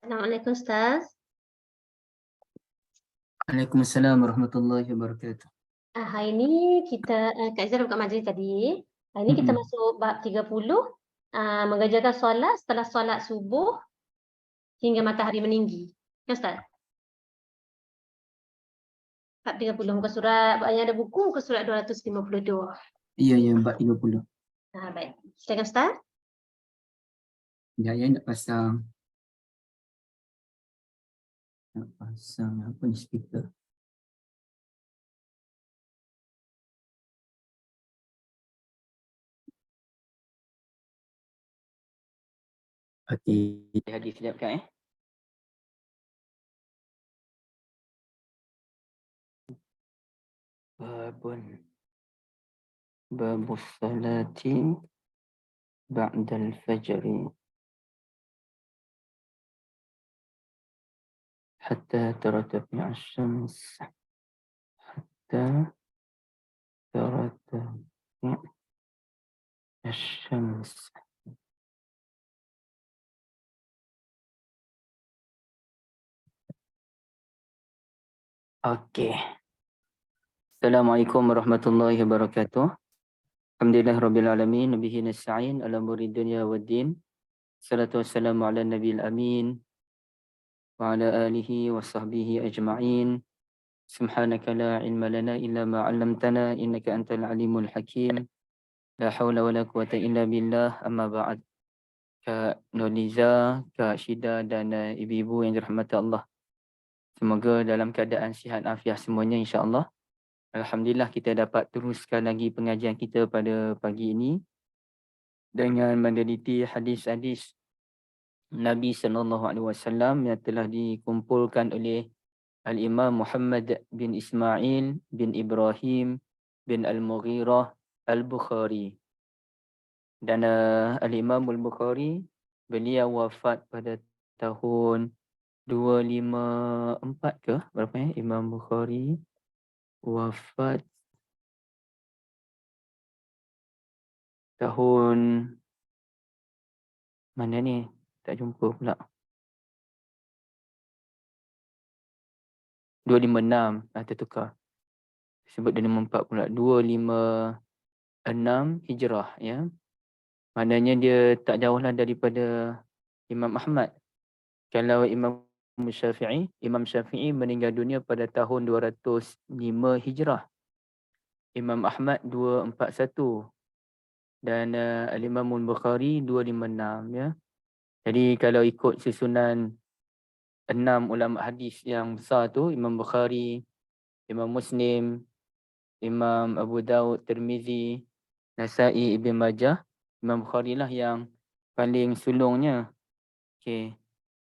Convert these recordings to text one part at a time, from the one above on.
Assalamualaikum Ustaz. Waalaikumsalam warahmatullahi wabarakatuh. Hari ni Kak Izal buka majlis tadi. Hari ni kita masuk bab 30, mengerjakan solat setelah solat subuh hingga matahari meninggi. Ya Ustaz? Bab 30 muka surat, yang ada buku muka surat 252. Ya, bab 30. Baik. Silakan Ustaz. Ya, nak pasang apa ni speaker. Okey, hadis sekejap kan babus salati ba'dal fajri hatta taratafi asy-syams hatta taratafi asy-syams. Okey. Assalamualaikum warahmatullahi wabarakatuh. Alhamdulillahirabbil alamin, bihi nasta'in ala umuri dunya waddin. Salatu wassalamu ala nabiyil amin wa ala alihi wa sahbihi ajma'in. Subhanaka la ilma lana illa ma 'allamtana innaka antal alimul hakim. La haula wala quwata illa billah, amma ba'd. Kak Nurliza, Kak Syida dan ibu-ibu yang dirahmati Allah, semoga dalam keadaan sihat afiat semuanya insya-Allah. Alhamdulillah kita dapat teruskan lagi pengajian kita pada pagi ini dengan meneliti hadis-hadis Nabi sallallahu alaihi wasallam yang telah dikumpulkan oleh Al-Imam Muhammad bin Ismail bin Ibrahim bin Al-Mughirah Al-Bukhari. Dan Al-Imam Al-Bukhari, beliau wafat pada tahun 254 ke? Berapa ya? Imam Bukhari wafat tahun mana ni? Tak jumpa pula. 256, tertukar. Sebut 254 pula. 256 Hijrah ya. Maknanya dia tak jauhlah daripada Imam Ahmad. Kalau Imam Syafi'i meninggal dunia pada tahun 205 Hijrah. Imam Ahmad 241 dan Al-Imam Al-Bukhari 256 ya. Jadi kalau ikut susunan 6 ulama hadis yang besar tu, Imam Bukhari, Imam Muslim, Imam Abu Daud, Tirmizi, Nasa'i, Ibn Majah, Imam Bukhari lah yang paling sulungnya. Okey.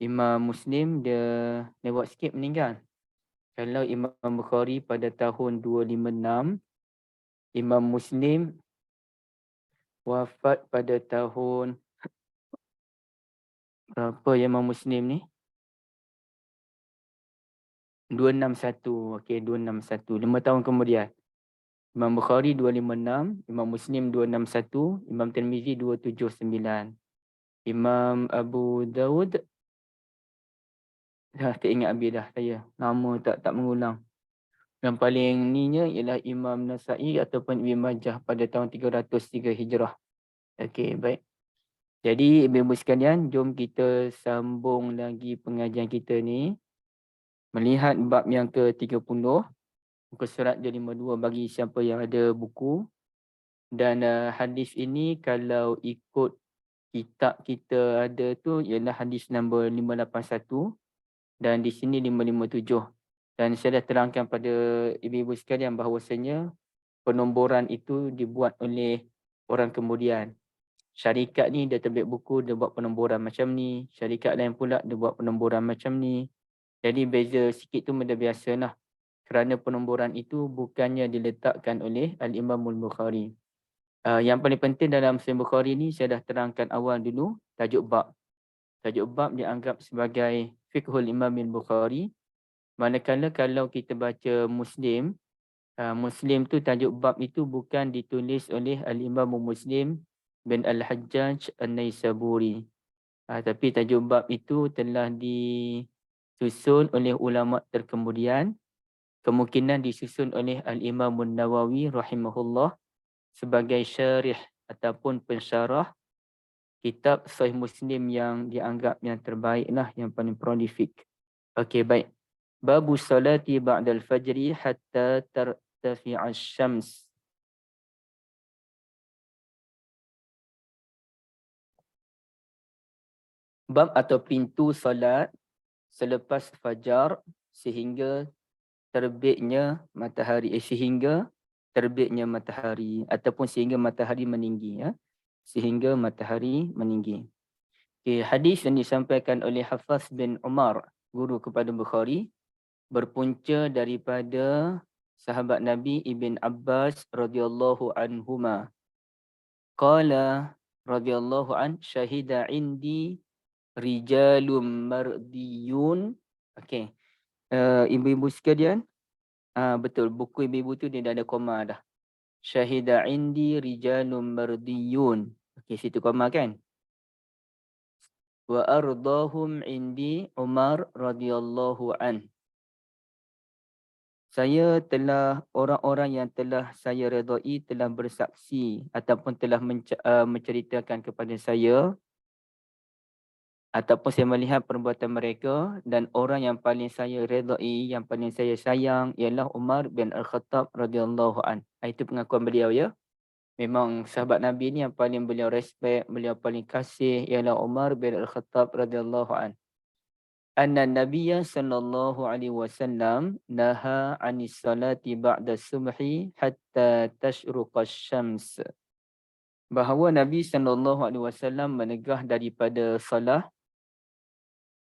Imam Muslim dia lewat sikit meninggal. Kalau Imam Bukhari pada tahun 256, Imam Muslim wafat pada tahun berapa ya Imam Muslim ni? 261. Okey, 261. 5 tahun kemudian. Imam Bukhari 256, Imam Muslim 261, Imam Tirmizi 279. Imam Abu Daud dah tak ingat habis dah saya. Nama tak mengulang. Yang paling ninya ialah Imam Nasa'i ataupun Ibn Majah pada tahun 303 Hijrah. Okey, baik. Jadi ibu-ibu sekalian, jom kita sambung lagi pengajian kita ni. Melihat bab yang ke-30, muka surat 252 bagi siapa yang ada buku. Dan hadis ini kalau ikut kitab kita ada tu ialah hadis nombor 581 dan di sini 557. Dan saya dah terangkan pada ibu-ibu sekalian bahawasanya penomboran itu dibuat oleh orang kemudian. Syarikat ni dia terbit buku, dia buat penomboran macam ni. Syarikat lain pula dia buat penomboran macam ni. Jadi beza sikit tu benda biasa lah. Kerana penomboran itu bukannya diletakkan oleh Al-Imam Al-Bukhari. Yang paling penting dalam Sahih Bukhari ni saya dah terangkan awal dulu, tajuk bab. Tajuk bab dianggap sebagai fiqhul Imam Al-Bukhari. Manakala kalau kita baca Muslim, Muslim tu tajuk bab itu bukan ditulis oleh Al-Imam Muslim bin Al-Hajjaj An-Naisaburi. Tapi tajuk bab itu telah disusun oleh ulama terkemudian, kemungkinan disusun oleh Al-Imam Nawawi rahimahullah sebagai syarih ataupun pensyarah kitab Sahih Muslim yang dianggap yang terbaik lah, yang paling prolific. Okey, baik. Babu salati ba'dal fajri hatta tartafi'a syams. Bab atau pintu solat selepas fajar sehingga terbitnya matahari, sehingga terbitnya matahari ataupun sehingga matahari meninggi, ya. Sehingga matahari meninggi. Okay, hadis yang disampaikan oleh Hafaz bin Umar, guru kepada Bukhari, berpunca daripada sahabat Nabi Ibn Abbas radhiyallahu anhuma. Qala radhiyallahu an syahida indi rijalum mardiyun. Okey. Ibu-ibu sekalian, betul, buku ibu-ibu tu dia dah ada koma dah. Syahida indi rijalum mardiyun. Okey, situ koma kan? Wa ardahum indi Umar radhiyallahu an. Saya telah, orang-orang yang telah saya redai telah bersaksi ataupun telah menceritakan kepada saya ataupun saya melihat perbuatan mereka, dan orang yang paling saya redai, yang paling saya sayang ialah Umar bin Al-Khattab radhiyallahu an. Itu pengakuan beliau, ya. Memang sahabat Nabi ni yang paling beliau respect, beliau paling kasih ialah Umar bin Al-Khattab radhiyallahu an. Anna Nabiyya sallallahu alaihi wasallam naha 'anis salati ba'da subhi hatta tashruqa asy-syams. Bahawa Nabi sallallahu alaihi wasallam menegah daripada solat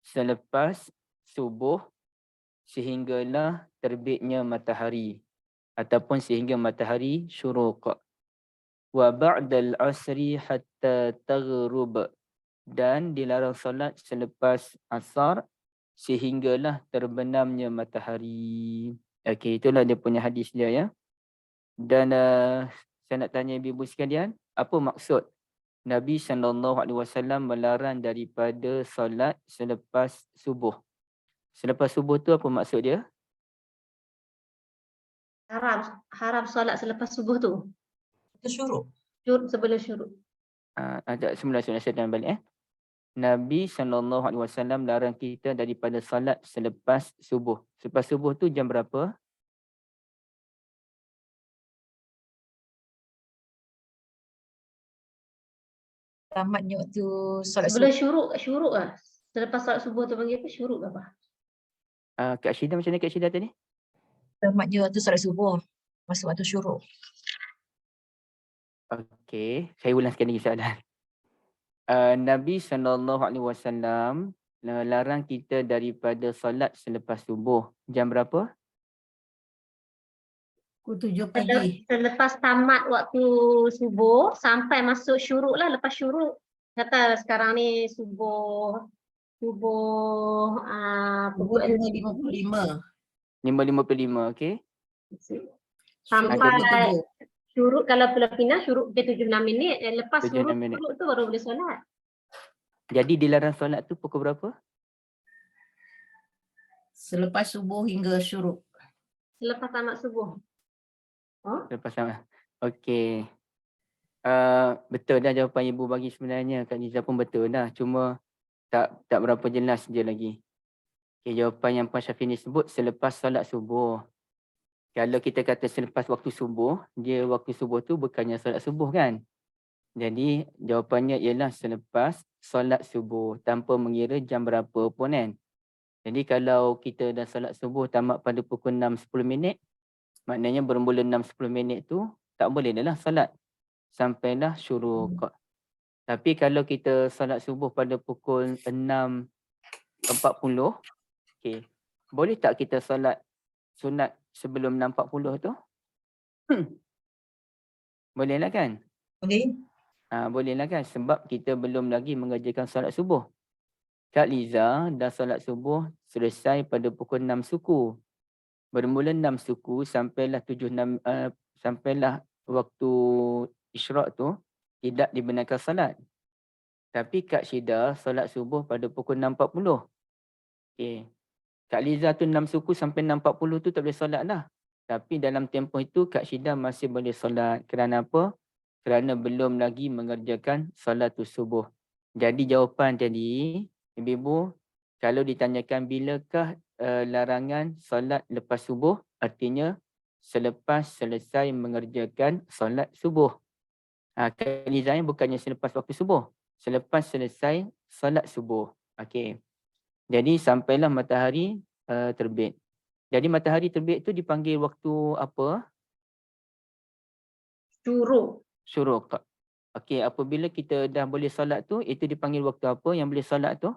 selepas subuh sehinggalah terbitnya matahari ataupun sehingga matahari syuruq. Wa ba'dal asri hatta taghrub, dan dilarang solat selepas asar sehinggalah terbenamnya matahari. Okey, itulah dia punya hadis dia, ya. Dan saya nak tanya ibu-ibu sekalian, apa maksud Nabi SAW melarang daripada solat selepas subuh? Selepas subuh tu apa maksud dia? Haram solat selepas subuh tu. Itu syuruk. Sebelum syuruk. Ajak semula saya dan balik. Nabi SAW larang kita daripada solat selepas subuh. Selepas subuh tu jam berapa? Tamatnya waktu solat Sebelum subuh. syuruk lah. Selepas solat subuh tu panggil apa? Syuruk ke apa? Kak Syida, macam mana Kak Syida tadi? Tamatnya waktu solat subuh. Masuk waktu syuruk. Okey, saya ulang sekali lagi soalan. Nabi SAW larang kita daripada solat selepas subuh. Jam berapa? Pukul 7 pagi. Selepas tamat waktu subuh sampai masuk syuruk lah. Lepas syuruk, kata sekarang ni subuh pukul 5.55. 5.55, okey. sampai syuruk. Kalau Pulau Pinang syuruk pukul 7.06 minit. Lepas 7.06 syuruk minit. tu baru boleh solat. Jadi dilarang solat tu pukul berapa? Selepas subuh hingga syuruk. Selepas tamat subuh. Lepas sama. Okey. Betul dah jawapan ibu bagi sebenarnya. Kak Niza pun betul dah. Cuma tak berapa jelas je lagi. Okay, jawapan yang Puan Syafini sebut selepas solat subuh. Kalau kita kata selepas waktu subuh, dia waktu subuh tu bukannya solat subuh kan? Jadi jawapannya ialah selepas solat subuh tanpa mengira jam berapa pun kan. Jadi kalau kita dah solat subuh tamat pada pukul 6.10 minit, maknanya bermula 6.10 minit tu tak boleh dah lah solat sampailah syuruk. Tapi kalau kita solat subuh pada pukul 6.40, okay, boleh tak kita solat sunat sebelum 6.40 tu? Boleh lah kan? Boleh. Boleh lah kan, sebab kita belum lagi mengerjakan solat subuh. Kak Liza dah solat subuh selesai pada pukul 6 suku. Bermula 6 suku sampailah 7.6 sampailah waktu isyraq tu tidak dibenarkan solat. Tapi Kak Syida solat subuh pada pukul 6.40. Okey. Kak Liza tu 6 suku sampai 6.40 tu tak boleh solat dah. Tapi dalam tempoh itu Kak Syida masih boleh solat. Kerana apa? Kerana belum lagi mengerjakan solatul subuh. Jadi jawapan tadi, ibu-ibu, kalau ditanyakan bilakah larangan solat lepas subuh, artinya selepas selesai mengerjakan solat subuh. Kak Liza bukannya selepas waktu subuh. Selepas selesai solat subuh. Okey. Jadi sampailah matahari terbit. Jadi matahari terbit tu dipanggil waktu apa? Syuruk. Syuruk. Okey, apabila kita dah boleh solat tu, itu dipanggil waktu apa yang boleh solat tu?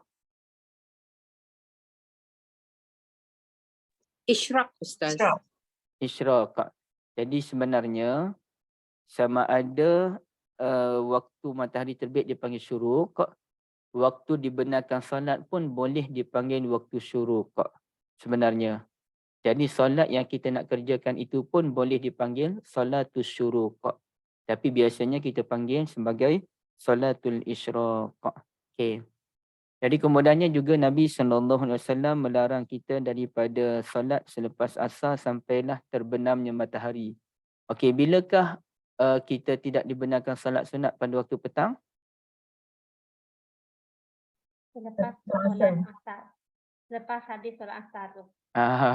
Isyraq, Ustaz. Isyraq. Isyraq. Jadi sebenarnya sama ada waktu matahari terbit dipanggil syuruk, waktu dibenarkan solat pun boleh dipanggil waktu syuruk sebenarnya. Jadi solat yang kita nak kerjakan itu pun boleh dipanggil solatul syuruk. Tapi biasanya kita panggil sebagai solatul isyraq. Okey. Jadi kemudiannya juga Nabi SAW melarang kita daripada solat selepas asar sampailah terbenamnya matahari. Okey, bilakah kita tidak dibenarkan solat sunat pada waktu petang? Selepas solat asar. Lepas habis solat asar tu.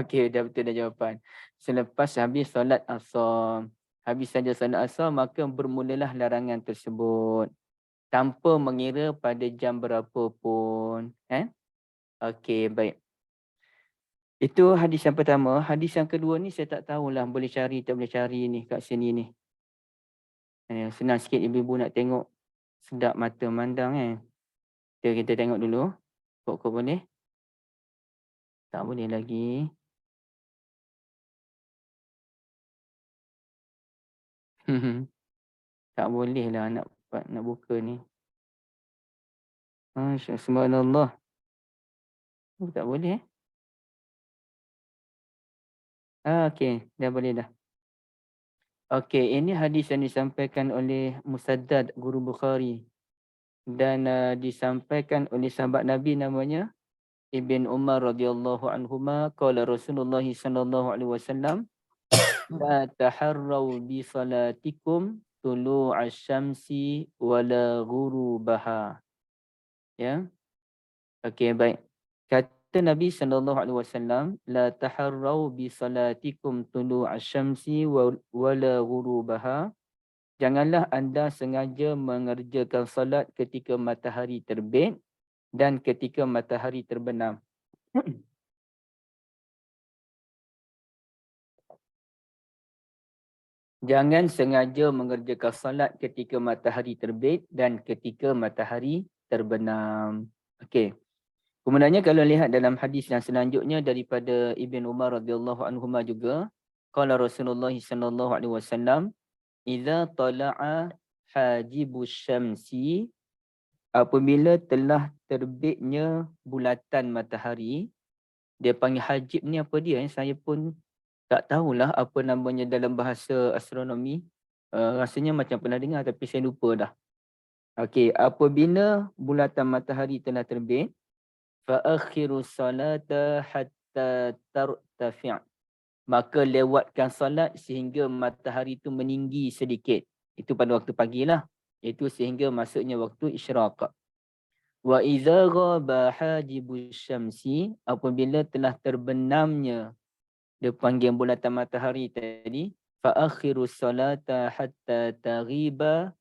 Okey, dah betul dah jawapan. Selepas habis solat asar. Habis saja solat asar, maka bermulalah larangan tersebut. Tanpa mengira pada jam berapa pun. Okey, baik. Itu hadis yang pertama. Hadis yang kedua ni saya tak tahulah boleh cari tak boleh cari ni kat sini ni. Senang sikit ibu-ibu nak tengok. Sedap mata mandang kita tengok dulu. Kok boleh? Tak boleh lagi. Tak boleh lah nak buka ni. Subhanallah. Tak boleh okey, dah boleh dah. Okey, ini hadis yang disampaikan oleh Musaddad Guru Bukhari dan disampaikan oleh sahabat Nabi namanya Ibn Umar radhiyallahu anhuma, qala Rasulullah sallallahu alaihi wasallam, la taharrau bi salatikum tulu'asy syamsi wala ghurubaha. Ya. Okey, baik. Kata Nabi SAW, la taharrau bi salatikum tulu'asy syamsi wala ghurubaha. Janganlah anda sengaja mengerjakan salat ketika matahari terbit dan ketika matahari terbenam. Jangan sengaja mengerjakan salat ketika matahari terbit dan ketika matahari terbenam. Okey. Kemudiannya kalau lihat dalam hadis yang selanjutnya daripada Ibn Umar radhiyallahu anhuma juga, qala Rasulullah sallallahu alaihi wasallam, idza tala'a hajibus syamsi, apabila telah terbitnya bulatan matahari. Dia panggil hajib ni apa dia? Saya pun tak tahulah apa namanya dalam bahasa astronomi. Rasanya macam pernah dengar tapi saya lupa dah. Okey, apabila bulatan matahari telah terbit, fa akhiru salata hatta tartafi'. Maka lewatkan salat sehingga matahari itu meninggi sedikit. Itu pada waktu pagilah. Itu sehingga masuknya waktu isyraq. Wa idza ghaba hajibus syamsi, apabila telah terbenamnya dia panggil bulatan matahari tadi, fa akhiru salata hatta taghiba.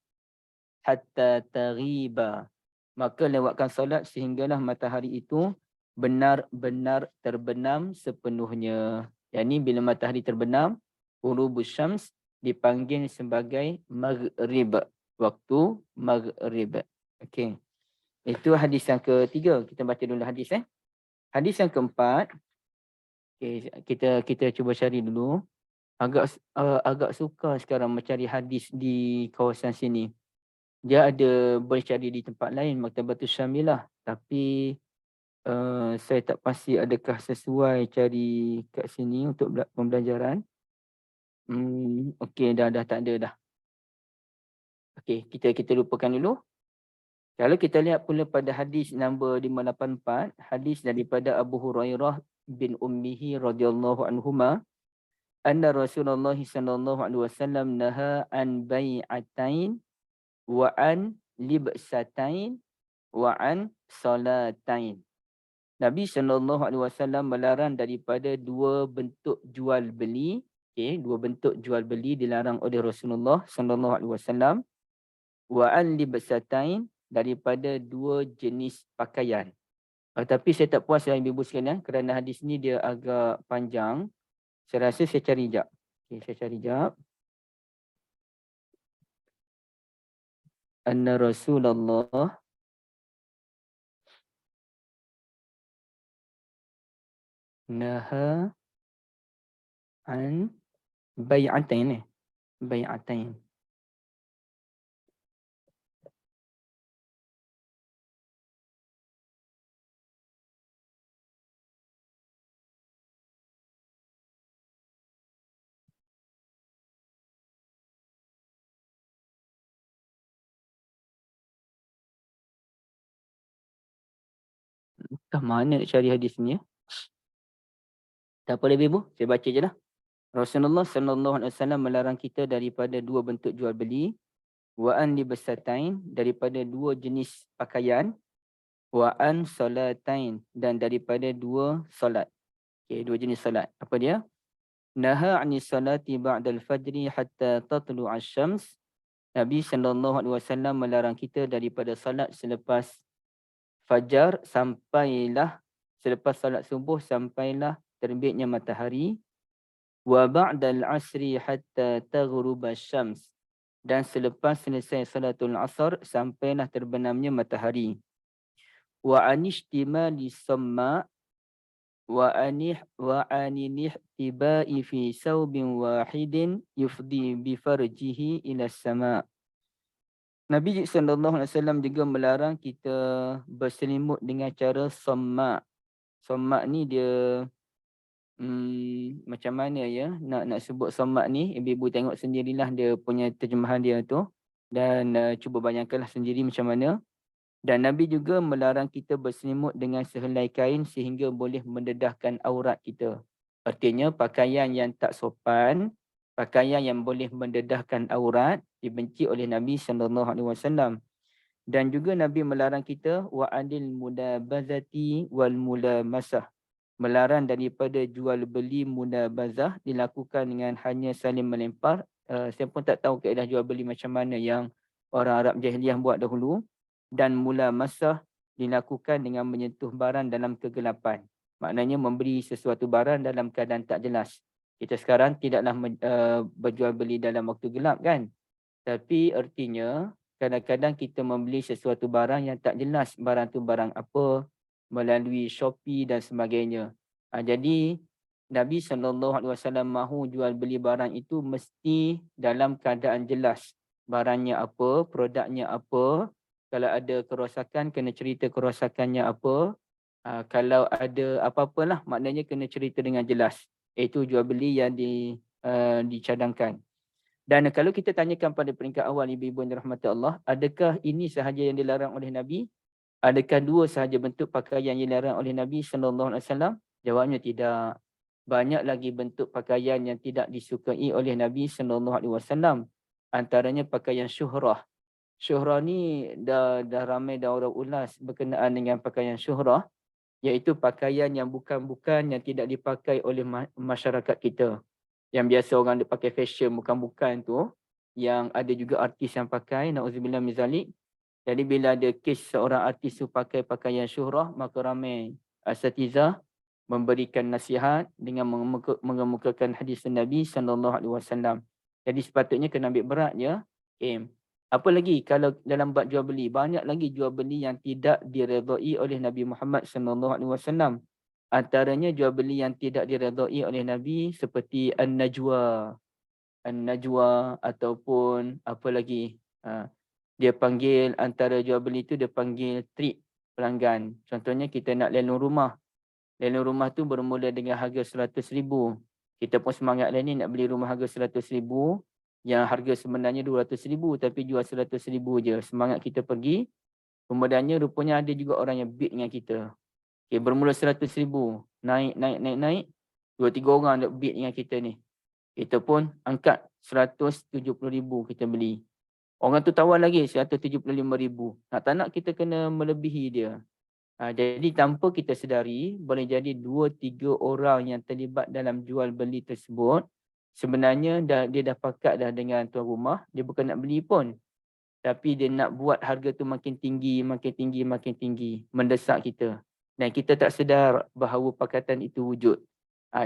Maka lewatkan solat sehinggalah matahari itu benar-benar terbenam sepenuhnya. Yang ni bila matahari terbenam, ghurubus syams dipanggil sebagai maghrib, waktu maghrib. Okey. Itu hadis yang ketiga. Kita baca dulu hadis Hadis yang keempat. Okey, kita cuba cari dulu. Agak suka sekarang mencari hadis di kawasan sini. Dia ada boleh cari di tempat lain, Maktabatus Syamilah, tapi saya tak pasti adakah sesuai cari kat sini untuk pembelajaran. Okey, dah tak ada dah. Okey, kita lupakan dulu. Kalau kita lihat pula pada hadis nombor 584, hadis daripada Abu Hurairah bin Ummihi radhiyallahu anhuma, anna Rasulullah sallallahu alaihi wasallam naha an bai'atain wa an libsatain wa an salatain. Nabi SAW melarang daripada dua bentuk jual beli. Okay, dua bentuk jual beli dilarang oleh Rasulullah SAW. Wa an libsatain, daripada dua jenis pakaian. Tapi saya tak puas dengan ibu sekalian kerana hadis ni dia agak panjang. Saya rasa saya cari jap. Okay, saya cari jap. Anna Rasulullah naha an bai'atain. Bai'atain. Entah mana nak cari hadis ni ya. Tak apa lebih bu, saya baca je lah. Rasulullah SAW melarang kita daripada dua bentuk jual beli. Wa an libsatain, daripada dua jenis pakaian. Wa an salatain, dan daripada dua solat. Okay, dua jenis solat. Apa dia? Naha anis salati ba'dal fajri hatta tatlu' asy-syams. Nabi SAW melarang kita daripada salat selepas fajar sampailah, selepas salat subuh sampailah terbitnya matahari. Wa ba'dal asri hatta taghruba asy-syams, dan selepas selesai salatul asar sampailah terbenamnya matahari. Wa anishtimali samma wa anih tibai fi saubin wahidin yufdi bi farjihi ila sama. Nabi SAW juga melarang kita berselimut dengan cara sommak. Sommak ni dia macam mana ya nak sebut sommak ni, ibu-ibu tengok sendirilah dia punya terjemahan dia tu, dan cuba bayangkanlah sendiri macam mana. Dan Nabi juga melarang kita berselimut dengan sehelai kain sehingga boleh mendedahkan aurat kita. Artinya pakaian yang tak sopan, pakaian yang boleh mendedahkan aurat dibenci oleh Nabi SAW. Dan juga Nabi melarang kita wa adil mudabazati wal mulamasah. Melarang daripada jual beli mudabazah dilakukan dengan hanya saling melempar. Saya pun tak tahu kaedah jual beli macam mana yang orang Arab jahiliah buat dahulu. Dan mulamasah dilakukan dengan menyentuh barang dalam kegelapan. Maknanya memberi sesuatu barang dalam keadaan tak jelas. Kita sekarang tidaklah berjual beli dalam waktu gelap kan. Tapi artinya kadang-kadang kita membeli sesuatu barang yang tak jelas barang tu barang apa melalui Shopee dan sebagainya. Jadi Nabi SAW mahu jual beli barang itu mesti dalam keadaan jelas. Barangnya apa, produknya apa. Kalau ada kerosakan, kena cerita kerosakannya apa. Kalau ada apa-apalah, maknanya kena cerita dengan jelas. Itu jual beli yang dicadangkan. Dan kalau kita tanyakan pada peringkat awal, ibu-ibu yang dirahmati Allah, adakah ini sahaja yang dilarang oleh Nabi? Adakah dua sahaja bentuk pakaian yang dilarang oleh Nabi SAW? Jawabnya tidak. Banyak lagi bentuk pakaian yang tidak disukai oleh Nabi SAW. Antaranya pakaian syuhrah. Syuhrah ni dah ramai dah orang ulas berkenaan dengan pakaian syuhrah, iaitu pakaian yang bukan-bukan yang tidak dipakai oleh masyarakat kita. Yang biasa orang dia pakai fashion bukan-bukan tu, yang ada juga artis yang pakai, na'udzubillah min zalik. Jadi bila ada kes seorang artis tu pakai pakaian syuhrah, maka ramai asatizah memberikan nasihat dengan mengemukakan hadis Nabi SAW. Jadi sepatutnya kena ambil berat ya. Apa lagi kalau dalam bab jual beli, banyak lagi jual beli yang tidak diredai oleh Nabi Muhammad SAW. Antaranya jual beli yang tidak diredai oleh Nabi seperti an-najwa. An-najwa ataupun apa lagi? Dia panggil antara jual beli itu dia panggil trip pelanggan. Contohnya kita nak lelong rumah. Lelong rumah tu bermula dengan harga 100,000. Kita pun semangat lah ni nak beli rumah harga 100,000. Yang harga sebenarnya 200,000 tapi jual 100,000 je. Semangat kita pergi. Kemudiannya rupanya ada juga orang yang bid dengan kita. Okay, bermula 100,000. Naik. 2-3 orang nak bid dengan kita ni. Kita pun angkat 170,000 kita beli. Orang tu tawar lagi 175,000. Nak tak nak kita kena melebihi dia. Jadi tanpa kita sedari, boleh jadi 2-3 orang yang terlibat dalam jual beli tersebut. Sebenarnya dia dah pakat dah dengan tuan rumah. Dia bukan nak beli pun. Tapi dia nak buat harga tu makin tinggi. Mendesak kita. Dan kita tak sedar bahawa pakatan itu wujud.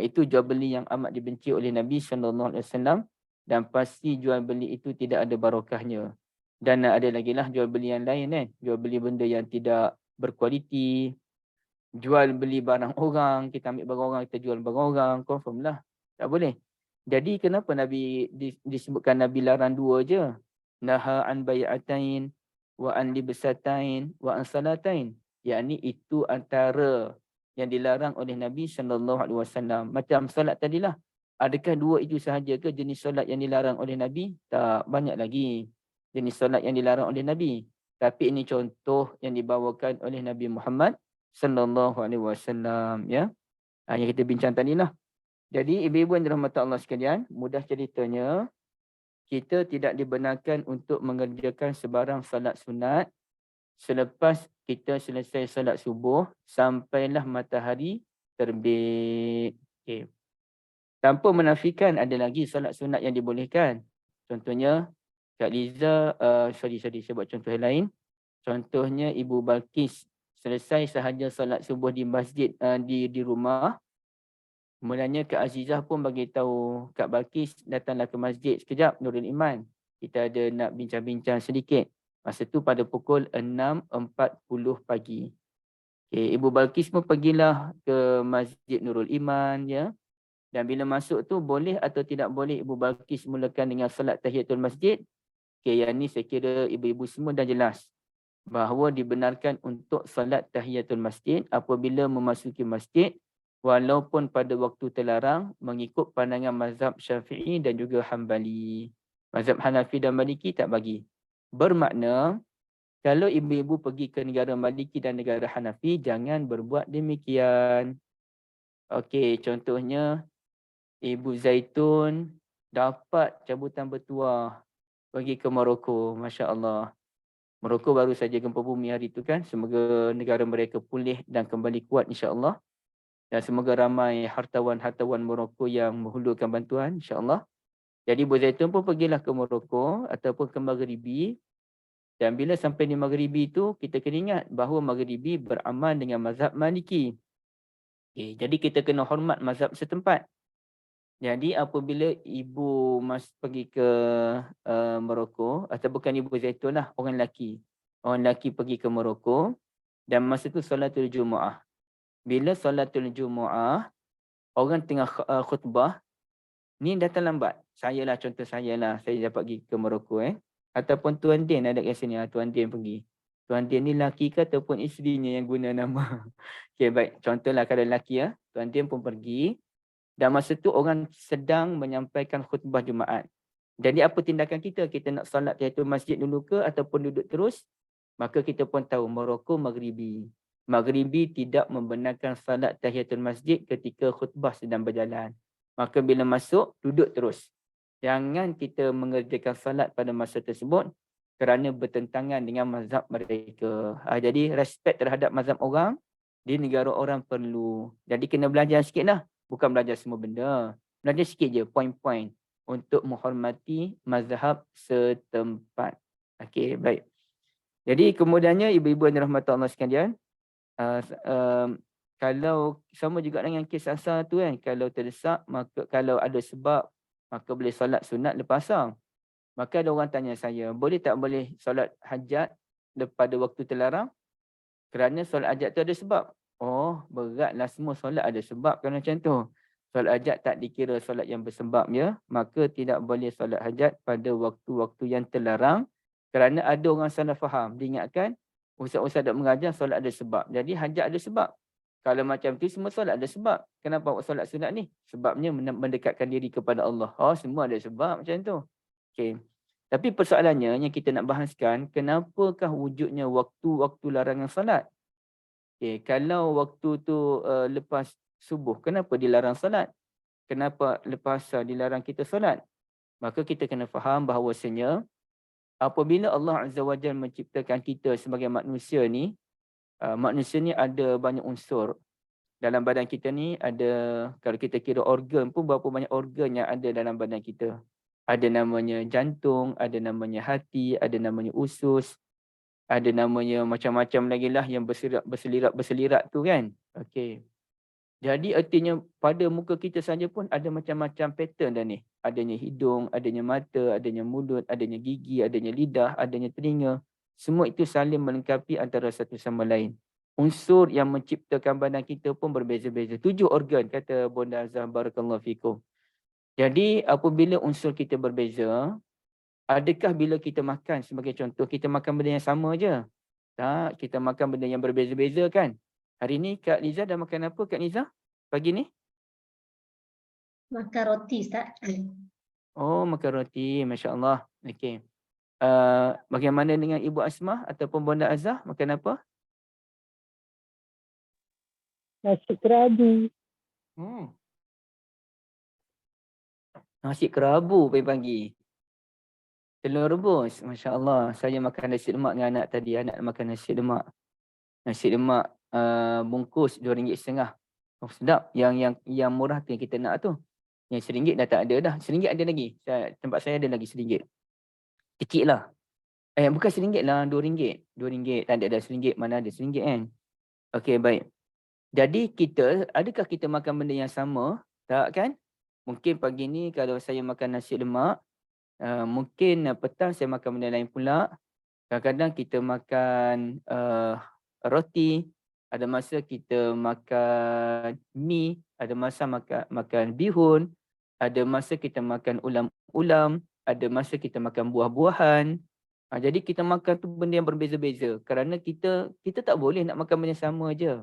Itu jual beli yang amat dibenci oleh Nabi SAW. Dan pasti jual beli itu tidak ada barakahnya. Dan ada lagi lah jual beli yang lain kan. Jual beli benda yang tidak berkualiti. Jual beli barang orang. Kita ambil barang orang, kita jual barang orang. Confirm lah. Tak boleh. Jadi kenapa Nabi disebutkan Nabi larang 2 je? Naha an bay'atain wa an libsatain wa an salatain. Yakni itu antara yang dilarang oleh Nabi SAW. Macam solat tadilah. Adakah 2 itu sahaja ke jenis solat yang dilarang oleh Nabi? Tak, banyak lagi jenis solat yang dilarang oleh Nabi. Tapi ini contoh yang dibawakan oleh Nabi Muhammad SAW. Ya? Yang kita bincang tadi lah. Jadi ibu-ibu yang dirahmati Allah sekalian, mudah ceritanya, kita tidak dibenarkan untuk mengerjakan sebarang salat sunat selepas kita selesai salat subuh sampailah matahari terbit. Okay. Tanpa menafikan ada lagi salat sunat yang dibolehkan. Contohnya, Kak Liza, saya buat contoh yang lain. Contohnya Ibu Balkis selesai sahaja salat subuh di masjid di rumah. Mulanya Kak Azizah pun bagi tahu Kak Balkis, datanglah ke masjid sekejap Nurul Iman. Kita ada nak bincang-bincang sedikit. Masa tu pada pukul 6.40 pagi. Okay, Ibu Balkis pun pergilah ke Masjid Nurul Iman ya. Dan bila masuk tu boleh atau tidak boleh Ibu Balkis mulakan dengan salat tahiyatul masjid? Okay, yang ni saya kira ibu-ibu semua dah jelas bahawa dibenarkan untuk salat tahiyatul masjid apabila memasuki masjid walaupun pada waktu terlarang mengikut pandangan mazhab Syafi'i dan juga Hambali. Mazhab Hanafi dan Maliki tak bagi. Bermakna kalau ibu-ibu pergi ke negara Maliki dan negara Hanafi jangan berbuat demikian. Okey, contohnya Ibu Zaitun dapat cabutan bertuah pergi ke Morocco, masya-Allah. Morocco baru saja gempa bumi hari itu kan. Semoga negara mereka pulih dan kembali kuat insya-Allah. Dan semoga ramai hartawan-hartawan Morocco yang menghulurkan bantuan insya-Allah. Jadi Ibu Zaitun pun pergilah ke Morocco ataupun ke Maghribi. Dan bila sampai di Maghribi itu kita kena ingat bahawa Maghribi beramal dengan mazhab Maliki. Okay, jadi kita kena hormat mazhab setempat. Jadi apabila ibu pergi ke Morocco, atau bukan Ibu Zaitun lah, orang lelaki. Orang lelaki pergi ke Morocco dan masa tu solatul Jumaah. Bila solatul Jumaah, orang tengah khutbah, ni datang lambat. Saya dapat pergi ke Morocco. Ataupun Tuan Din ada kat sini, Tuan Din pergi. Tuan Din ni lelaki ke ataupun isterinya yang guna nama. Okay, baik. Contohlah kalau lelaki ya, Tuan Din pun pergi. Dan masa tu orang sedang menyampaikan khutbah Jumaat. Jadi apa tindakan kita? Kita nak solat tahiyatul masjid dulu ke ataupun duduk terus? Maka kita pun tahu Morocco Maghribi. Maghribi tidak membenarkan salat tahiyatul masjid ketika khutbah sedang berjalan. Maka bila masuk, duduk terus. Jangan kita mengerjakan salat pada masa tersebut kerana bertentangan dengan mazhab mereka. Jadi respect terhadap mazhab orang di negara orang perlu. Jadi kena belajar sikit lah. Bukan belajar semua benda. Belajar sikit je, poin-poin untuk menghormati mazhab setempat. Okey, baik. Jadi kemudiannya ibu-ibu yang dirahmati Allah sekalian, kalau sama juga dengan kes asar tu kan, kalau terdesak, maka kalau ada sebab, maka boleh solat sunat lepas asar. Maka ada orang tanya saya, boleh tak boleh solat hajat pada waktu terlarang? Kerana solat hajat tu ada sebab. Oh, beratlah semua solat ada sebab kan macam tu. Solat hajat tak dikira solat yang bersebab ya, maka tidak boleh solat hajat pada waktu-waktu yang terlarang kerana ada orang salah faham. Diingatkan, ustaz-ustaz dak mengajar solat ada sebab. Jadi hajat ada sebab. Kalau macam tu semua solat ada sebab. Kenapa awak solat sunat ni? Sebabnya mendekatkan diri kepada Allah. Oh, semua ada sebab macam tu. Okey. Tapi persoalannya yang kita nak bahaskan, kenapakah wujudnya waktu-waktu larangan salat? Okay, kalau waktu tu lepas subuh, kenapa dilarang salat? Kenapa lepas asar dilarang kita salat? Maka kita kena faham bahawasanya apabila Allah Azza wa Jalla menciptakan kita sebagai manusia ni ada banyak unsur. Dalam badan kita ni ada, kalau kita kira organ pun, berapa banyak organ yang ada dalam badan kita. Ada namanya jantung, ada namanya hati, ada namanya usus, ada namanya macam-macam lagi lah yang berselirat tu kan. Okey. Jadi artinya pada muka kita saja pun ada macam-macam pattern dah ni. Adanya hidung, adanya mata, adanya mulut, adanya gigi, adanya lidah, adanya telinga. Semua itu saling melengkapi antara satu sama lain. Unsur yang menciptakan badan kita pun berbeza-beza. 7 organ kata Bonda Azhar barakallahu fikum. Jadi apabila unsur kita berbeza, adakah bila kita makan sebagai contoh kita makan benda yang sama je? Tak, kita makan benda yang berbeza-beza kan? Hari ni Kak Liza dah makan apa Kak Liza? Pagi ni? Makan roti, Ustaz. Oh, makan roti. Masya Allah. Okey. Bagaimana dengan Ibu Asmah ataupun Bonda Azhar? Makan apa? Nasi kerabu. Nasi kerabu pagi-pagi. Telur rebus. Masya Allah. Saya makan nasi lemak dengan anak tadi. Anak makan nasi lemak. Nasi lemak bungkus RM2.5. Oh, sedap. Yang murah tu yang kita nak tu. Yang RM1 dah tak ada dah. RM1 ada lagi. Tempat saya ada lagi RM1. Kecil lah. Bukan RM1 lah. RM2. RM2. Tak ada dah RM1. Mana ada RM1 kan? Okey, baik. Jadi adakah kita makan benda yang sama? Tak kan? Mungkin pagi ni kalau saya makan nasi lemak, mungkin petang saya makan benda lain pula. Kadang-kadang kita makan roti, ada masa kita makan mi, ada masa makan bihun, ada masa kita makan ulam-ulam, ada masa kita makan buah-buahan. Jadi kita makan tu benda yang berbeza-beza kerana kita tak boleh nak makan benda sama je.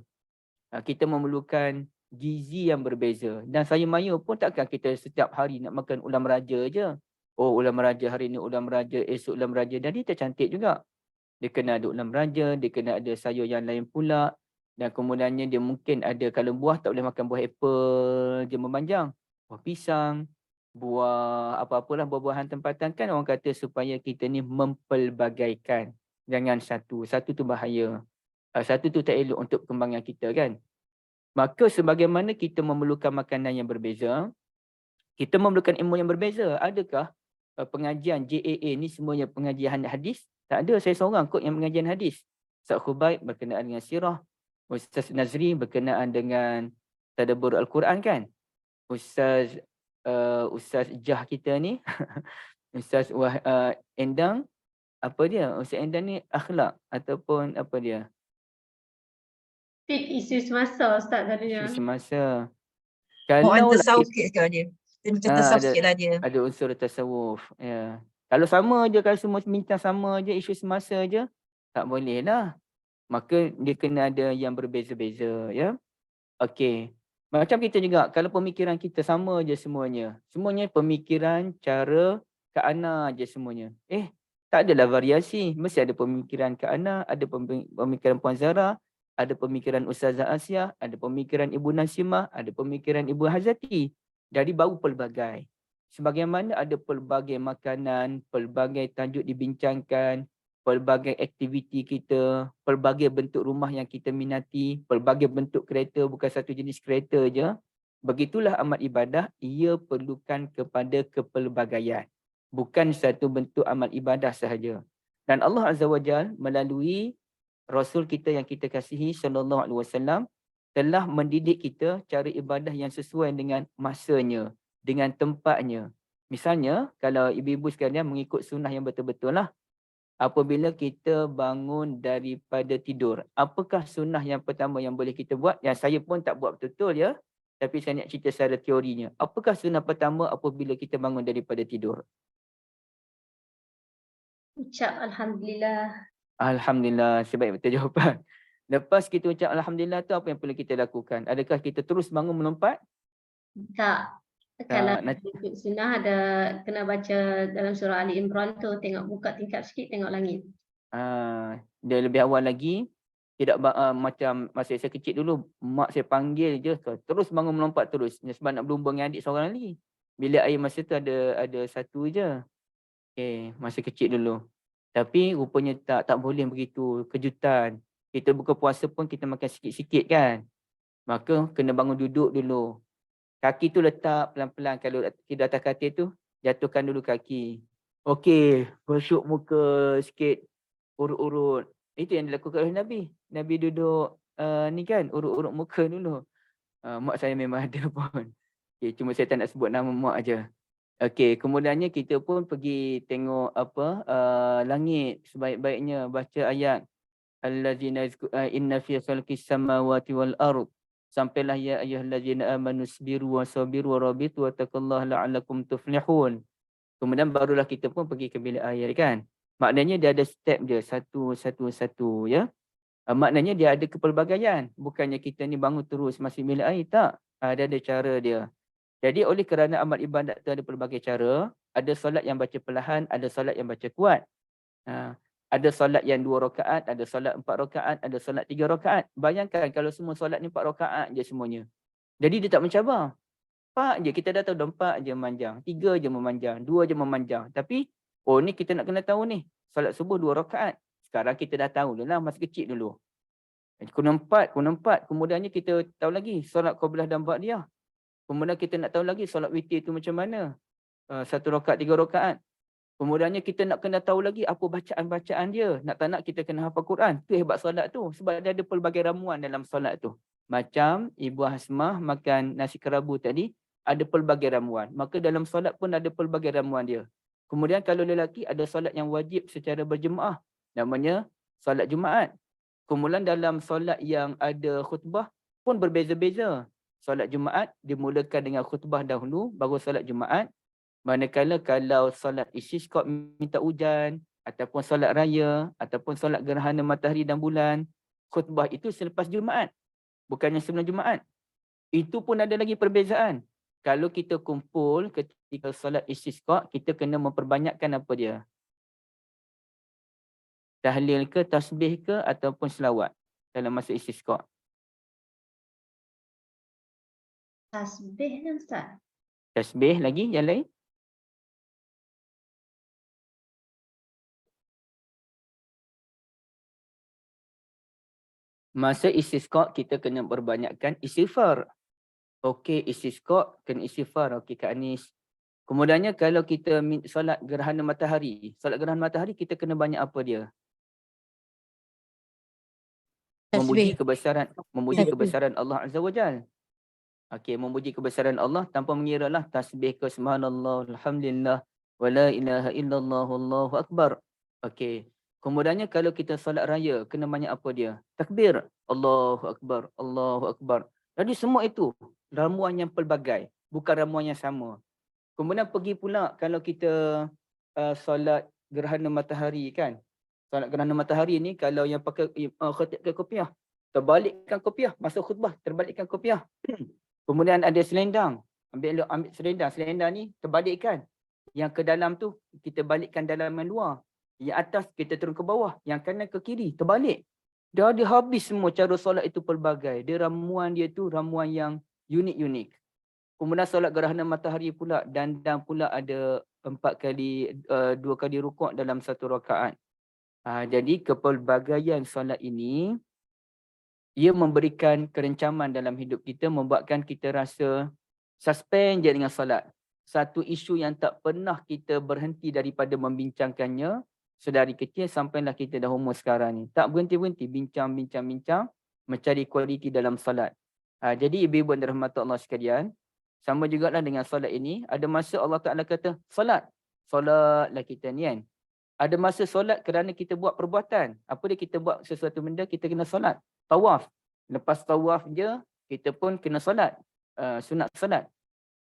Kita memerlukan gizi yang berbeza. Dan saya maya pun takkan kita setiap hari nak makan ulam raja je. Oh, ulam raja hari ni ulam raja, esok ulam raja. Jadi tercantik juga. Dia kena ada ulam raja, dia kena ada sayur yang lain pula. Dan kemudiannya dia mungkin ada, kalau buah tak boleh makan buah apple je memanjang. Buah pisang, buah apa-apalah, buah-buahan tempatan kan orang kata supaya kita ni mempelbagaikan. Jangan satu. Satu tu bahaya. Satu tu tak elok untuk perkembangan kita kan. Maka sebagaimana kita memerlukan makanan yang berbeza, kita memerlukan ilmu yang berbeza. Adakah pengajian JAA ni semuanya pengajian hadis? Tak ada, saya seorang kot yang pengajian hadis. Ustaz Khubaib berkenaan dengan sirah. Ustaz Nazri berkenaan dengan tadabbur Al-Quran kan. Ustaz Jah kita ni, Ustaz Endang, apa dia? Ustaz Endang ni akhlak ataupun apa dia? Isu semasa, Ustaz tadinya. Isu semasa. Kalau Kalau tasawuf sikit sekarang dia. Dia macam tasawuf sikit lah dia. ada unsur tasawuf. Ya. Kalau sama je, kalau semua minta sama je, isu semasa je, tak boleh lah. Maka dia kena ada yang berbeza-beza. Ya. Okey. Macam kita juga, kalau pemikiran kita sama je semuanya. Semuanya pemikiran cara Kak Ana je semuanya. Tak adalah variasi. Mesti ada pemikiran Kak Ana, ada pemikiran Puan Zara, ada pemikiran Ustazah Asia, ada pemikiran Ibu Nasimah, ada pemikiran Ibu Hazati. Jadi baru pelbagai. Sebagaimana ada pelbagai makanan, pelbagai tajuk dibincangkan, pelbagai aktiviti kita, pelbagai bentuk rumah yang kita minati, pelbagai bentuk kereta, bukan satu jenis kereta je. Begitulah amal ibadah, ia perlukan kepada kepelbagaian. Bukan satu bentuk amal ibadah sahaja. Dan Allah Azza wa Jalla melalui Rasul kita yang kita kasihi sallallahu alaihi wasallam telah mendidik kita cara ibadah yang sesuai dengan masanya, dengan tempatnya. Misalnya, kalau ibu-ibu sekalian mengikut sunnah yang betul-betul lah. Apabila kita bangun daripada tidur, apakah sunnah yang pertama yang boleh kita buat? Yang saya pun tak buat betul-betul ya. Tapi saya nak cerita secara teorinya. Apakah sunnah pertama apabila kita bangun daripada tidur? Ucap Alhamdulillah. Alhamdulillah, sebaik betul jawapan. Lepas kita ucap Alhamdulillah tu apa yang perlu kita lakukan? Adakah kita terus bangun melompat? Tak. Kalau nanti ikut sunnah ada kena baca dalam surah Ali Imran tu, tengok buka tingkap sikit, tengok langit. dia lebih awal lagi. Tidak macam masa saya kecil dulu, mak saya panggil je terus bangun melompat terus. Sebab nak berlumba dengan adik seorang lagi. Bilik air masa tu ada satu je. Masa kecil dulu. Tapi rupanya tak boleh begitu. Kejutan. Kita buka puasa pun kita makan sikit-sikit kan. Maka kena bangun duduk dulu. Kaki tu letak pelan-pelan. Kalau kita atas katil tu, jatuhkan dulu kaki. Okey, gosok muka sikit. Urut-urut. Itu yang dilakukan oleh Nabi. Nabi duduk ni kan, urut-urut muka dulu. Mak saya memang ada pun. Cuma saya tak nak sebut nama mak aja. Kemudiannya kita pun pergi tengok langit sebaik-baiknya, baca ayat allazina inna fi khalqis samawati wal ard, sampailah ya ayyuhallazina amanu sabiru wa sabiru wa rabitu wattaqullaha la'allakum tuflihun. Kemudian barulah kita pun pergi ke bilik air kan. Maknanya dia ada step dia satu ya. Maknanya dia ada kepelbagaian. Bukannya kita ni bangun terus masih bilik air, tak. Dia ada cara dia. Jadi oleh kerana amal ibadat itu ada pelbagai cara, ada solat yang baca perlahan, ada solat yang baca kuat. Ada solat yang 2 rakaat, ada solat 4 rakaat, ada solat 3 rakaat. Bayangkan kalau semua solat ni 4 rakaat je semuanya. Jadi dia tak mencabar. 4 je, kita dah tahu dah 4 je memanjang, 3 je memanjang, 2 je memanjang. Tapi, ni kita nak kena tahu ni. Solat subuh 2 rakaat. Sekarang kita dah tahu lah masa kecil dulu. Kuna 4. Kemudiannya kita tahu lagi solat qoblah dan ba'diyah. Kemudian kita nak tahu lagi solat witir tu macam mana. 1 rakaat, 3 rakaat. Kemudiannya kita nak kena tahu lagi apa bacaan-bacaan dia. Nak tak nak kita kena hafal Quran. Itu hebat solat tu. Sebab dia ada pelbagai ramuan dalam solat tu. Macam Ibu Hasmah makan nasi kerabu tadi, ada pelbagai ramuan. Maka dalam solat pun ada pelbagai ramuan dia. Kemudian kalau lelaki ada solat yang wajib secara berjemaah. Namanya solat Jumaat. Kemudian dalam solat yang ada khutbah pun berbeza-beza. Solat Jumaat dimulakan dengan khutbah dahulu, baru solat Jumaat. Manakala kalau solat istisqa minta hujan, ataupun solat raya, ataupun solat gerhana matahari dan bulan, khutbah itu selepas Jumaat. Bukannya sebelum Jumaat. Itu pun ada lagi perbezaan. Kalau kita kumpul ketika solat istisqa, kita kena memperbanyakkan apa dia? Tahlil ke, tasbih ke, ataupun selawat dalam masa istisqa? Tasbih kan Ustaz? Tasbih lagi, yang lain? Masa istisqa kita kena perbanyakkan istighfar. Istisqa kena istighfar. Kak Anis. Kemudiannya kalau kita solat gerhana matahari. Solat gerhana matahari kita kena banyak apa dia? Memuji kebesaran Allah Azza wa Jal. Memuji kebesaran Allah tanpa mengira lah tasbih ke subhanallah, alhamdulillah, wa la ilaha illallah, Allahu akbar. Kemudiannya kalau kita solat raya, kena banyak apa dia? Takbir. Allahu akbar, Allahu akbar. Jadi semua itu ramuan yang pelbagai, bukan ramuan yang sama. Kemudian pergi pula kalau kita solat gerhana matahari kan. Solat gerhana matahari ni kalau yang pakai khatib ke kopiah, terbalikkan kopiah, masuk khutbah, terbalikkan kopiah. Kemudian ada selendang. Ambil selendang. Selendang ni terbalikkan. Yang ke dalam tu kita balikkan dalam yang luar. Yang atas kita turun ke bawah. Yang kanan ke kiri. Terbalik. Dah ada habis semua cara solat itu pelbagai. Dia ramuan dia tu ramuan yang unik-unik. Kemudian solat gerhana matahari pula. Dan pula ada 2 kali rukuk dalam 1 rakaat. Jadi kepelbagaian solat ini ia memberikan kerencaman dalam hidup kita, membuatkan kita rasa suspend je dengan solat. Satu isu yang tak pernah kita berhenti daripada membincangkannya sedari kecil sampailah kita dah umur sekarang ni. Tak berhenti-berhenti bincang, mencari kualiti dalam solat. Jadi ibu-ibu dan rahmat Allah sekalian, sama jugalah dengan solat ini, ada masa Allah Ta'ala kata, solatlah kita ni kan. Ada masa solat kerana kita buat perbuatan. Apa dia kita buat sesuatu benda, kita kena solat. Tawaf. Lepas tawaf je, kita pun kena solat. Sunat solat.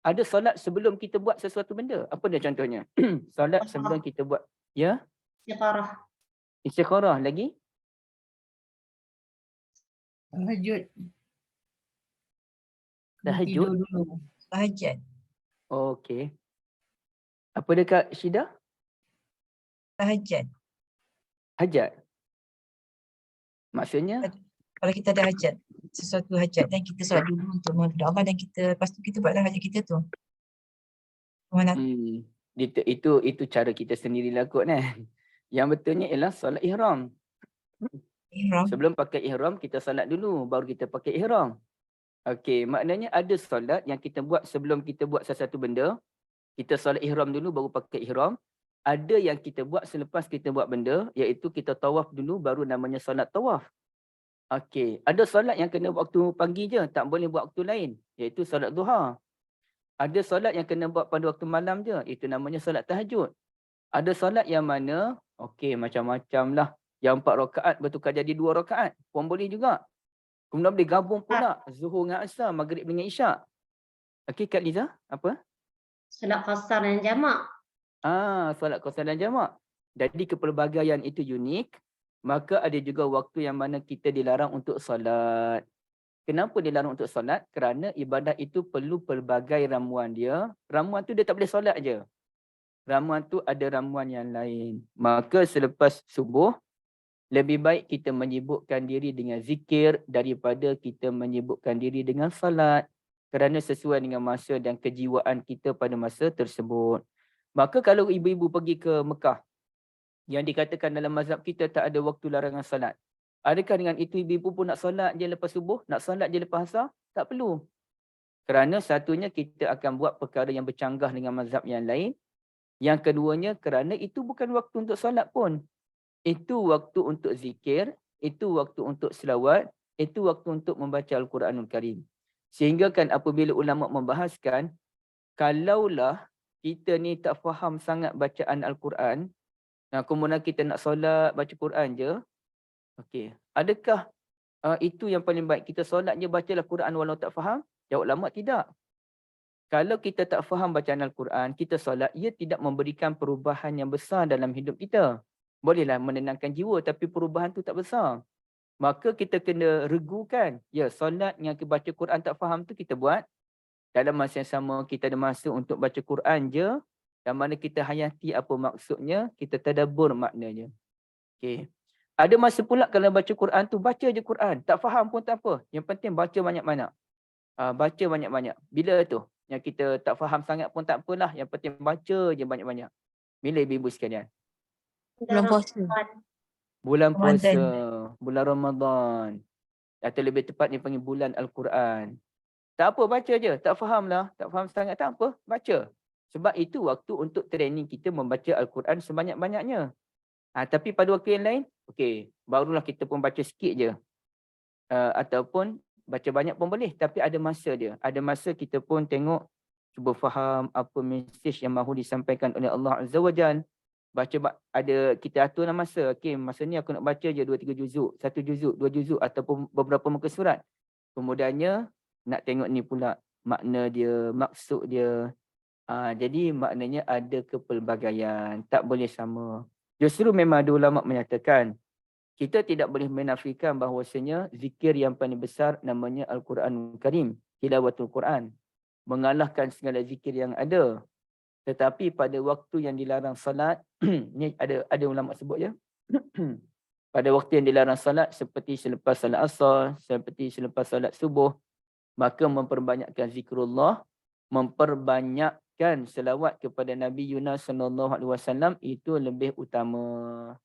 Ada solat sebelum kita buat sesuatu benda. Apa dia contohnya? Solat sebelum kita buat. Ya? Istikharah. Istikharah lagi? Tahajud. Tahajud. Tidur dulu. Tahajud. Okey. Apa dia Kak Syida? Tahajat. Hajat? Maksudnya? Kalau kita ada hajat, sesuatu hajat dan kita solat dulu untuk menghadap Allah dan kita lepas tu kita buatlah hajat kita tu. Mana Itu cara kita sendirilah kot kan. Yang betulnya ialah solat ihram. ihram. Sebelum pakai ihram kita solat dulu baru kita pakai ihram. Okey, maknanya ada solat yang kita buat sebelum kita buat sesuatu benda. Kita solat ihram dulu baru pakai ihram. Ada yang kita buat selepas kita buat benda, iaitu kita tawaf dulu baru namanya solat tawaf. Okey, ada solat yang kena waktu pagi je, tak boleh buat waktu lain, iaitu solat duha. Ada solat yang kena buat pada waktu malam je, itu namanya solat tahajud. Ada solat yang mana, okey macam-macam lah. Yang 4 rakaat bertukar jadi 2 rakaat, pun boleh juga. Kemudian boleh gabung pula Zuhur dengan Asar, Maghrib dengan Isyak. Okey Kak Liza, apa? Solat qasar dan jamak. Solat qasar dan jamak. Jadi kepelbagaian itu unik. Maka ada juga waktu yang mana kita dilarang untuk solat. Kenapa dilarang untuk solat? Kerana ibadat itu perlu pelbagai ramuan dia. Ramuan tu dia tak boleh solat je. Ramuan tu ada ramuan yang lain. Maka selepas subuh, lebih baik kita menyibukkan diri dengan zikir daripada kita menyibukkan diri dengan salat. Kerana sesuai dengan masa dan kejiwaan kita pada masa tersebut. Maka kalau ibu-ibu pergi ke Mekah, yang dikatakan dalam mazhab kita tak ada waktu larangan salat. Adakah dengan itu ibu-ibu pun nak solat je lepas subuh, nak solat je lepas asar? Tak perlu. Kerana satunya kita akan buat perkara yang bercanggah dengan mazhab yang lain. Yang keduanya kerana itu bukan waktu untuk solat pun. Itu waktu untuk zikir, itu waktu untuk selawat, itu waktu untuk membaca Al-Quranul Karim. Sehingga kan apabila ulama membahaskan, kalaulah kita ni tak faham sangat bacaan Al-Quran, kemudian kita nak solat baca Quran je, okey, adakah itu yang paling baik? Kita solat je bacalah Quran walau tak faham? Jawab ulama tidak. Kalau kita tak faham bacaan Al-Quran, kita solat, ia tidak memberikan perubahan yang besar dalam hidup kita. Bolehlah menenangkan jiwa, tapi perubahan tu tak besar. Maka kita kena regukan. Ya, solat yang baca Quran tak faham tu kita buat. Dalam masa yang sama, kita ada masa untuk baca Quran je. Yang mana kita hayati apa maksudnya, kita tadabbur maknanya. Okay. Ada masa pula kalau baca Quran tu, baca je Quran. Tak faham pun tak apa. Yang penting baca banyak-banyak. Baca banyak-banyak. Bila tu? Yang kita tak faham sangat pun tak apalah. Yang penting baca je banyak-banyak. Bila ibu-ibu sekalian? Bulan puasa. Bulan puasa. Ramadan. Bulan Ramadan. Atau lebih tepatnya panggil bulan Al-Quran. Tak apa, baca je. Tak faham lah. Tak faham sangat, tak apa. Baca. Sebab itu waktu untuk training kita membaca Al-Quran sebanyak-banyaknya. Tapi pada waktu yang lain, okey, barulah kita pun baca sikit je. Ataupun baca banyak pun boleh. Tapi ada masa dia. Ada masa kita pun tengok, cuba faham apa mesej yang mahu disampaikan oleh Allah Azza wa Jal. Baca, ada kita aturlah masa. Okey, masa ni aku nak baca je 2-3 juzuk. 1 juzuk, 2 juzuk ataupun beberapa muka surat. Kemudiannya, nak tengok ni pula makna dia, maksud dia. Jadi maknanya ada kepelbagaian, tak boleh sama. Justru memang ada ulama menyatakan, kita tidak boleh menafikan bahawasanya zikir yang paling besar namanya Al-Quranul Karim, tilawatul Quran. Mengalahkan segala zikir yang ada. Tetapi pada waktu yang dilarang salat, ni ada ulama sebut ya. Pada waktu yang dilarang salat seperti selepas salat asar, seperti selepas salat subuh, maka memperbanyakkan zikrullah, memperbanyakkan selawat kepada Nabi Yunus sallallahu alaihi wasallam itu lebih utama.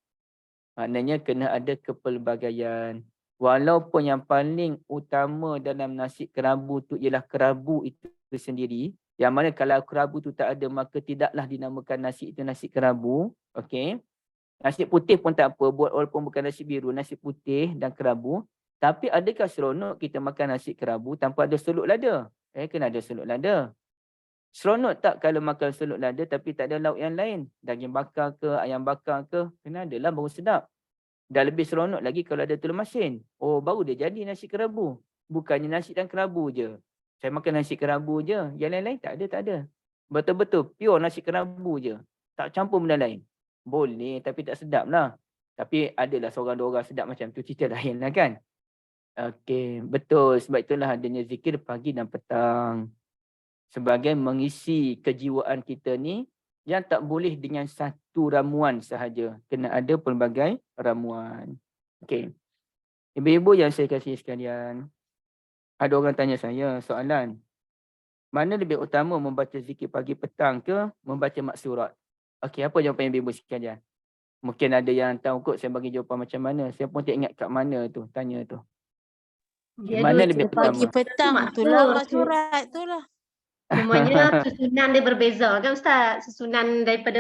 Maknanya kena ada kepelbagaian. Walaupun yang paling utama dalam nasi kerabu tu ialah kerabu itu sendiri, yang mana kalau kerabu tu tak ada maka tidaklah dinamakan nasi itu nasi kerabu. Okey. Nasi putih pun tak apa, buat walaupun bukan nasi biru, nasi putih dan kerabu. Tapi adakah seronok kita makan nasi kerabu tanpa ada seluk lada? Kena ada seluk lada. Seronok tak kalau makan seluk lada tapi tak ada lauk yang lain? Daging bakar ke, ayam bakar ke? Kena adalah, baru sedap. Dah lebih seronok lagi kalau ada telur masin. Oh, baru dia jadi nasi kerabu. Bukannya nasi dan kerabu je. Saya makan nasi kerabu je. Yang lain-lain tak ada. Betul-betul pure nasi kerabu je. Tak campur benda lain. Boleh tapi tak sedap lah. Tapi adalah seorang dua orang sedap macam tu, cerita lain lah kan. Okey, betul. Sebab itulah adanya zikir pagi dan petang. sebagai mengisi kejiwaan kita ni yang tak boleh dengan satu ramuan sahaja. Kena ada pelbagai ramuan. Okey. Ibu-ibu yang saya kasih sekalian, ada orang tanya saya soalan, mana lebih utama membaca zikir pagi petang ke membaca maksurat? Okey, apa jawapan ibu-ibu sekalian? Mungkin ada yang tahu kot saya bagi jawapan macam mana. Saya pun tak ingat kat mana tu, tanya tu. Dia Mana dua lebih cerita utama? Pagi petang tu lah, maksurat tu lah. Cumanya susunan dia berbeza kan Ustaz? Susunan daripada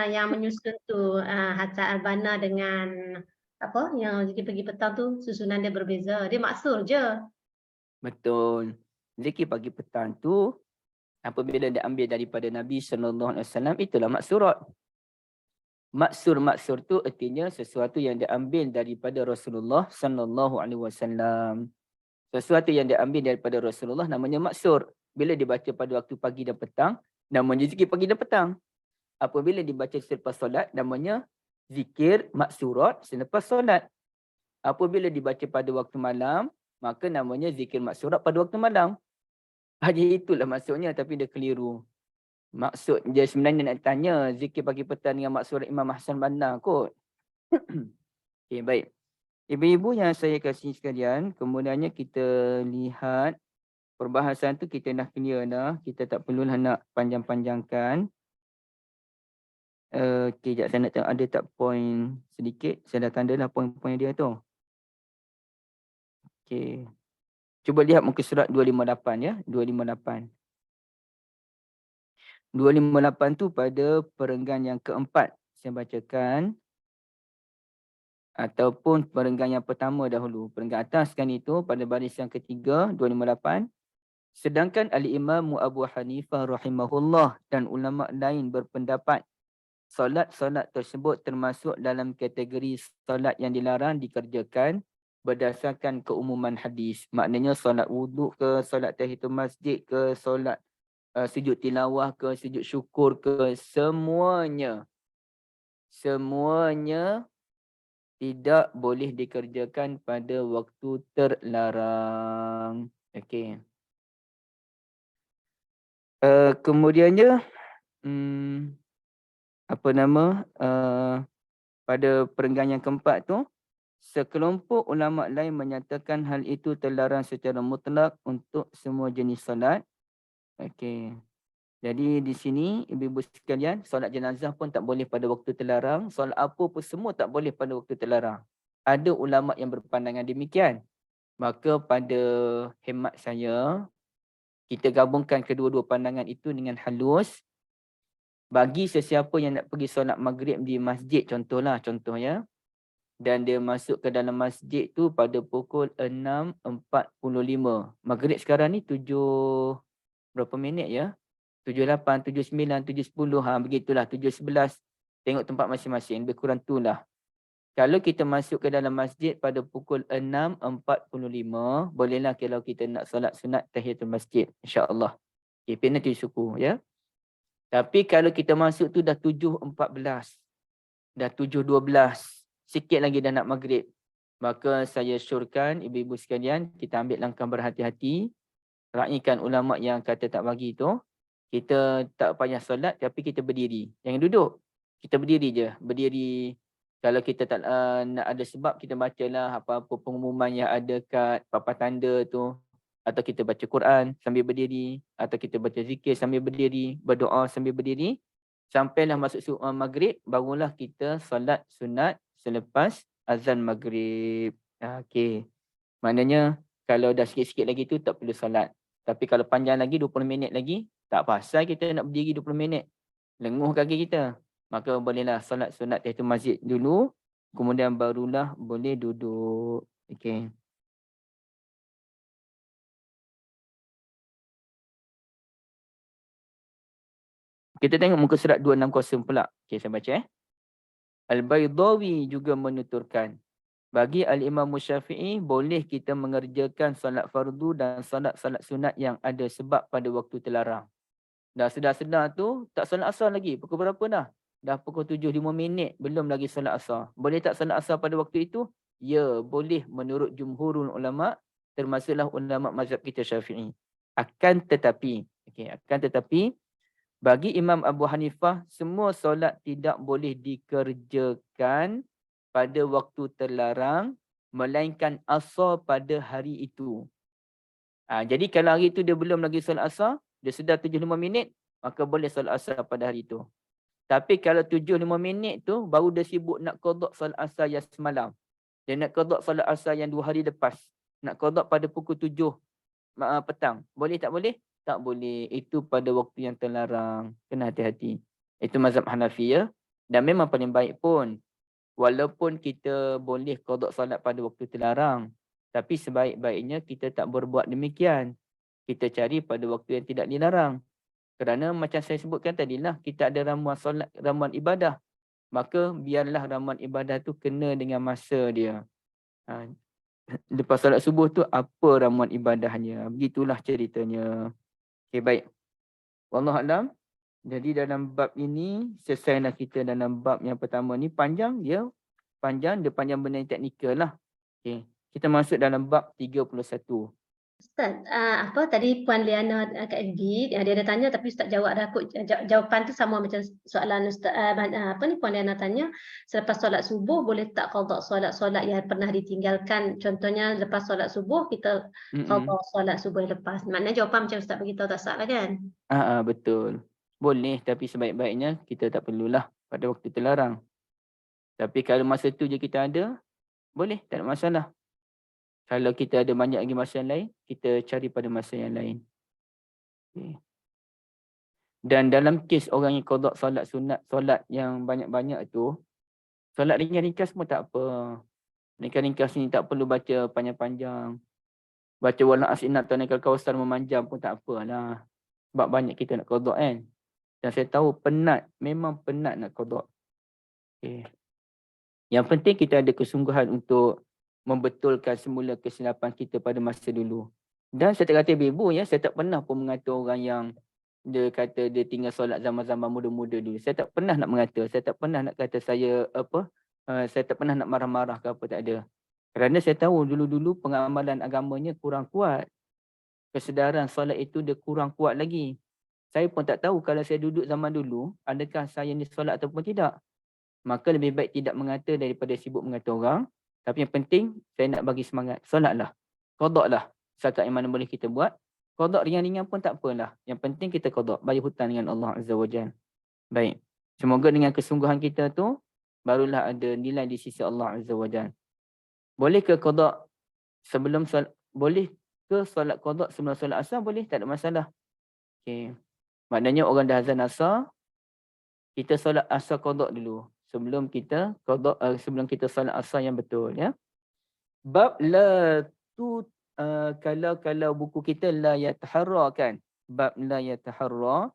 yang menyusun tu Hatta Albana dengan apa yang zikir pagi petang tu susunan dia berbeza. Dia maksur je. Betul. Zikir pagi petang tu apabila diambil daripada Nabi SAW, itulah maksurat. Maksur tu artinya sesuatu yang diambil daripada Rasulullah SAW. Sesuatu yang diambil daripada Rasulullah namanya maksur. Bila dibaca pada waktu pagi dan petang, namanya zikir pagi dan petang. Apabila dibaca selepas solat, namanya zikir maksurat selepas solat. Apabila dibaca pada waktu malam, maka namanya zikir maksurat pada waktu malam. Hanya itulah maksudnya, tapi dia keliru. Maksud dia sebenarnya nak tanya zikir pagi petang dengan maksurat Imam Hasan Banna kot. Okay, baik. Ibu-ibu yang saya kasih sekalian, kemudiannya kita lihat perbahasan tu kita dah clear dah. Kita tak perlulah nak panjang-panjangkan. Okay, sekejap saya nak tengok ada tak poin sedikit. Saya dah tanda lah poin-poin dia tu. Okay. Cuba lihat muka surat 258 ya. 258. 258 tu pada perenggan yang keempat. Saya bacakan. Ataupun perenggan yang pertama dahulu. Perenggan atas kan itu pada baris yang ketiga 258. Sedangkan Al-Imam Abu Hanifah rahimahullah dan ulama lain berpendapat solat-solat tersebut termasuk dalam kategori solat yang dilarang dikerjakan berdasarkan keumuman hadis. Maknanya solat wuduk ke, solat tahiyatul masjid ke, solat sujud tilawah ke, sujud syukur ke, semuanya tidak boleh dikerjakan pada waktu terlarang. Okey. Kemudiannya pada perenggan yang keempat tu, sekelompok ulama lain menyatakan hal itu terlarang secara mutlak untuk semua jenis solat. Okey. Jadi di sini ibu-ibu sekalian, solat jenazah pun tak boleh pada waktu terlarang, solat apa pun semua tak boleh pada waktu terlarang. Ada ulama yang berpandangan demikian. Maka pada hemat saya, kita gabungkan kedua-dua pandangan itu dengan halus. Bagi sesiapa yang nak pergi solat maghrib di masjid contohnya, dan dia masuk ke dalam masjid tu pada pukul 6.45. Maghrib sekarang ni 7 berapa minit ya? 7.8, 7.9, 7.10, begitulah, 7.11. Tengok tempat masing-masing, lebih kurang tu lah. Kalau kita masuk ke dalam masjid pada pukul 6.45, bolehlah kalau kita nak solat sunat tahiyatul masjid, insya-Allah. Okay, penalti suku ya. Tapi kalau kita masuk tu dah 7.14, dah 7.12, sikit lagi dah nak maghrib, maka saya syorkan ibu-ibu sekalian, kita ambil langkah berhati-hati, raikan ulama yang kata tak bagi tu. Kita tak payah solat tapi kita berdiri. Jangan duduk. Kita berdiri je. Berdiri. Kalau kita tak nak ada sebab, kita bacalah apa-apa pengumuman yang ada kat papan tanda tu. Atau kita baca Quran sambil berdiri. Atau kita baca zikir sambil berdiri. Berdoa sambil berdiri. Sampailah masuk maghrib, barulah kita solat sunat selepas azan maghrib. Okey. Maknanya kalau dah sikit-sikit lagi tu tak perlu solat. Tapi kalau panjang lagi 20 minit lagi, tak pasal kita nak berdiri 20 minit. Lenguh kaki kita. Maka bolehlah solat sunat tahiyatul masjid dulu. Kemudian barulah boleh duduk. Okey. Kita tengok muka surat 260 pula. Okey, saya baca. Al-Baydawi juga menuturkan, bagi Al-Imam Syafi'i, boleh kita mengerjakan solat fardu dan solat-solat sunat yang ada sebab pada waktu terlarang. Dah sedar-sedar tu, tak solat asar lagi. Pukul berapa dah? Dah pukul 7.05 minit, belum lagi solat asar. Boleh tak solat asar pada waktu itu? Ya, boleh menurut jumhurul ulama', termasuklah ulama' mazhab kita Syafi'i. Akan tetapi, Okey, akan tetapi bagi Imam Abu Hanifah, semua solat tidak boleh dikerjakan pada waktu terlarang melainkan asar pada hari itu. Jadi kalau hari itu dia belum lagi solat asar, dia sudah 75 minit, maka boleh solat asar pada hari itu. Tapi kalau 75 minit tu baru dia sibuk nak qada solat asar yang semalam. Dia nak qada solat asar yang 2 hari lepas. Nak qada pada pukul 7 petang. Boleh tak boleh? Tak boleh. Itu pada waktu yang terlarang. Kena hati-hati. Itu mazhab Hanafi ya. Dan memang paling baik pun. Walaupun kita boleh qada solat pada waktu terlarang. Tapi sebaik-baiknya kita tak berbuat demikian. Kita cari pada waktu yang tidak dilarang. Kerana macam saya sebutkan tadilah, kita ada ramuan solat, ramuan ibadah. Maka biarlah ramuan ibadah tu kena dengan masa dia. Lepas solat subuh tu apa ramuan ibadahnya. Begitulah ceritanya. Okey, baik. Wallahualam. Jadi dalam bab ini, selesailah kita dalam bab yang pertama ni. Panjang, dia panjang benda yang teknikal lah. Okey. Kita masuk dalam bab 31. Ustaz, apa tadi Puan Liana kat FB, dia ada tanya tapi Ustaz jawab dah kot. Jawapan tu sama macam soalan Ustaz, apa ni Puan Liana tanya, selepas solat subuh boleh tak qada solat-solat yang pernah ditinggalkan? Contohnya lepas solat subuh kita qada solat subuh yang lepas. Maknanya jawapan macam Ustaz beritahu tak salah kan? Betul. Boleh, tapi sebaik-baiknya kita tak perlulah pada waktu terlarang. Tapi kalau masa tu je kita ada, boleh, tak ada masalah. Kalau kita ada banyak lagi masa yang lain, kita cari pada masa yang lain. Okay. Dan dalam kes orang yang qada solat sunat, solat yang banyak-banyak tu, solat ringkas-ringkas pun tak apa. Ringkas-ringkas ni tak perlu baca panjang-panjang. Baca wala asinat tanakal kausar memanjang pun tak apalah. Sebab banyak kita nak qada kan. Dan saya tahu penat, memang penat nak qada. Okay. Yang penting kita ada kesungguhan untuk membetulkan semula kesilapan kita pada masa dulu. Dan saya tak kata ibu ya, saya tak pernah pun mengata orang yang dia kata dia tinggal solat zaman-zaman muda-muda dulu. Saya tak pernah nak mengata, saya tak pernah nak kata saya saya tak pernah nak marah-marah ke apa, tak ada. Kerana saya tahu dulu-dulu pengamalan agamanya kurang kuat. Kesedaran solat itu dia kurang kuat lagi. Saya pun tak tahu kalau saya duduk zaman dulu, adakah saya ni solat ataupun tidak. Maka lebih baik tidak mengata daripada sibuk mengata orang. Tapi yang penting, saya nak bagi semangat. Solatlah. Qada lah. Setakat yang mana boleh kita buat. Qada ringan-ringan pun tak apalah. Yang penting kita qada. Bayar hutang dengan Allah Azza wa Jalla. Baik. Semoga dengan kesungguhan kita tu, barulah ada nilai di sisi Allah Azza wa Jalla. Boleh ke qada sebelum solat? Boleh ke solat qada sebelum solat asar? Boleh. Tak ada masalah. Okay. Maknanya orang dah azan asar, kita solat asar qada dulu. Sebelum kita qada, sebelum kita solat asar yang betul ya. Bab la tu kalau buku kita la yataharra kan. Bab la yataharra,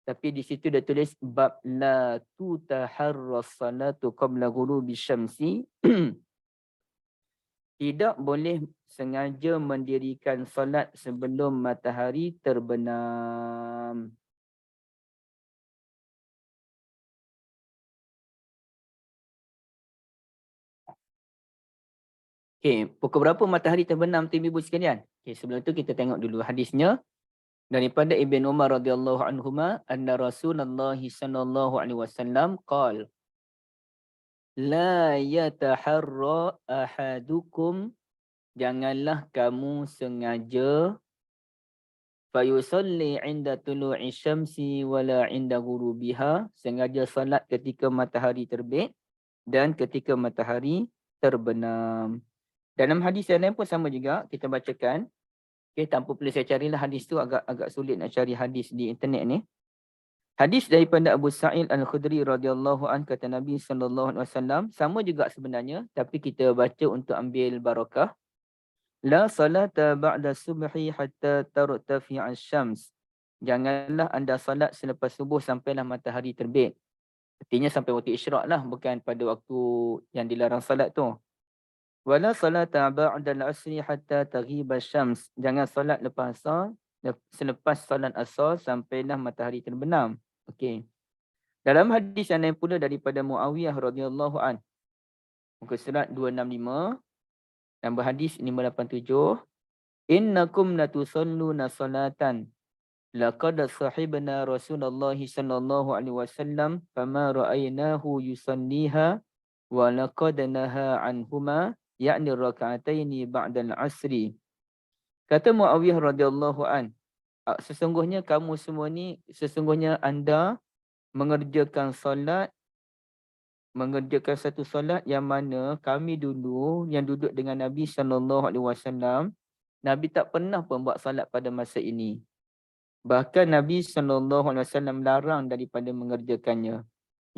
tapi di situ dia tulis bab la tutaharra salatu qabla ghurubi syamsi. Tidak boleh sengaja mendirikan solat sebelum matahari terbenam. Okey, pukul berapa matahari terbenam tu ibu sekalian? Okey, sebelum tu kita tengok dulu hadisnya daripada Ibn Umar radhiyallahu anhuma anna Rasulullah sallallahu alaihi wasallam qala la yataharra ahadukum, janganlah kamu sengaja fayusalli 'inda tulu'i syamsi wala 'inda ghurubiha, sengaja salat ketika matahari terbit dan ketika matahari terbenam. Dalam hadis yang lain pun sama juga, kita bacakan. Okay, tanpa perlu saya carilah hadis tu, agak sulit nak cari hadis di internet ni. Hadis daripada Abu Sa'id Al-Khudri radhiyallahu an, kata Nabi sallallahu alaihi wasallam, sama juga sebenarnya tapi kita baca untuk ambil barakah. La salata ba'da subhi hatta tartafi'a asy-syams. Janganlah anda salat selepas subuh sampailah matahari terbit. Artinya sampai waktu isyraq lah, bukan pada waktu yang dilarang salat tu. Wala salata ba'da al-asri hatta taghiba asy-syams. Jangan solat lepas asar, selepas solat asar sampailah matahari terbenam. Okey. Dalam hadis yang lain pula daripada Muawiyah radhiyallahu an, muka surat 265, nombor hadis 587, innakum latusalluna salatan laqad sahibna Rasulullah sallallahu alaihi wasallam fama ra'aynahu yusalliha wa laqad naha anhuma ya'ni rak'ataini ba'da al-'asri. Kata Muawiyah radhiyallahu an, sesungguhnya kamu semua ni, sesungguhnya anda mengerjakan satu solat yang mana kami dulu yang duduk dengan Nabi SAW, Nabi tak pernah pun buat solat pada masa ini. Bahkan Nabi SAW larang daripada mengerjakannya.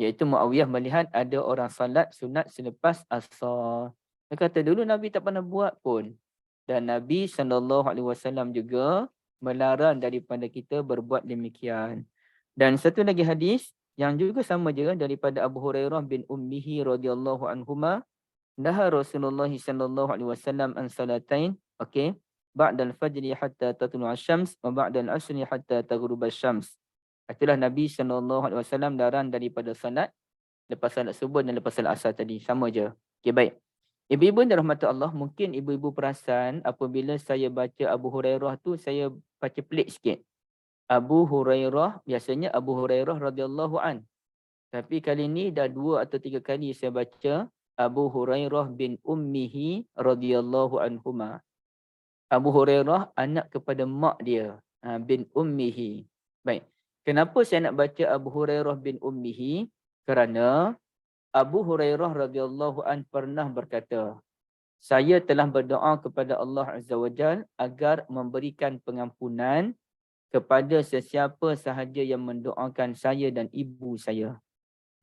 Iaitu Muawiyah melihat ada orang solat sunat selepas asar. Dia kata dulu Nabi tak pernah buat pun. Dan Nabi SAW juga melarang daripada kita berbuat demikian. Dan satu lagi hadis yang juga sama juga daripada Abu Hurairah bin Ummihi radhiyallahu anhuma, naha Rasulullah sallallahu alaihi wasallam an salatain, okey, ba'dal fajri hatta tatlu'a asy-syams wa ba'dal 'asri hatta taghruba asy-syams. Itulah Nabi sallallahu alaihi wasallam larang daripada salat lepas salat subuh dan lepas salat asar tadi, sama je. Okey, baik. Ibu-ibu dan rahmat Allah, mungkin ibu-ibu perasan apabila saya baca Abu Hurairah tu saya baca pelik sikit. Abu Hurairah, biasanya Abu Hurairah radhiyallahu an. Tapi kali ni dah 2 atau 3 kali saya baca Abu Hurairah bin Ummihi radhiyallahu anhuma. Abu Hurairah anak kepada mak dia, bin Ummihi. Baik. Kenapa saya nak baca Abu Hurairah bin Ummihi? Kerana Abu Hurairah radhiyallahu an pernah berkata, saya telah berdoa kepada Allah Azza wa Jalla agar memberikan pengampunan kepada sesiapa sahaja yang mendoakan saya dan ibu saya.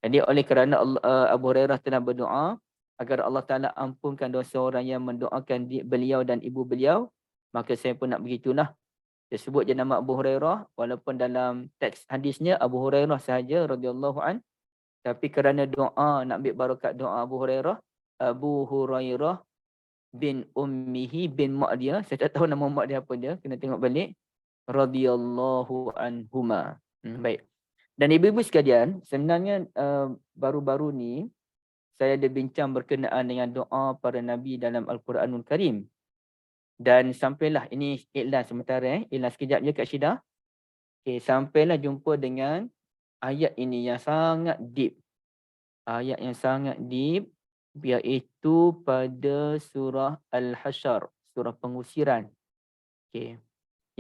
Jadi oleh kerana Abu Hurairah telah berdoa agar Allah Ta'ala ampunkan dosa orang yang mendoakan beliau dan ibu beliau, maka saya pun nak begitulah. Saya sebut je nama Abu Hurairah, walaupun dalam teks hadisnya Abu Hurairah sahaja radhiyallahu an, tapi kerana doa, nak ambil barakat doa Abu Hurairah, Abu Hurairah bin Ummihi, bin mak dia, saya tak tahu nama mak dia apa dia, kena tengok balik, radhiyallahu anhuma. Baik. Dan ibu-ibu sekalian, sebenarnya baru-baru ni saya ada bincang berkenaan dengan doa para nabi dalam Al-Quranul Karim. Dan sampailah, ini iklan sementara, iklan sekejap je Kak Syida. Okay, sampailah jumpa dengan ayat ini yang sangat deep. Ayat yang sangat deep, iaitu pada surah Al-Hasyr, surah pengusiran. Okay.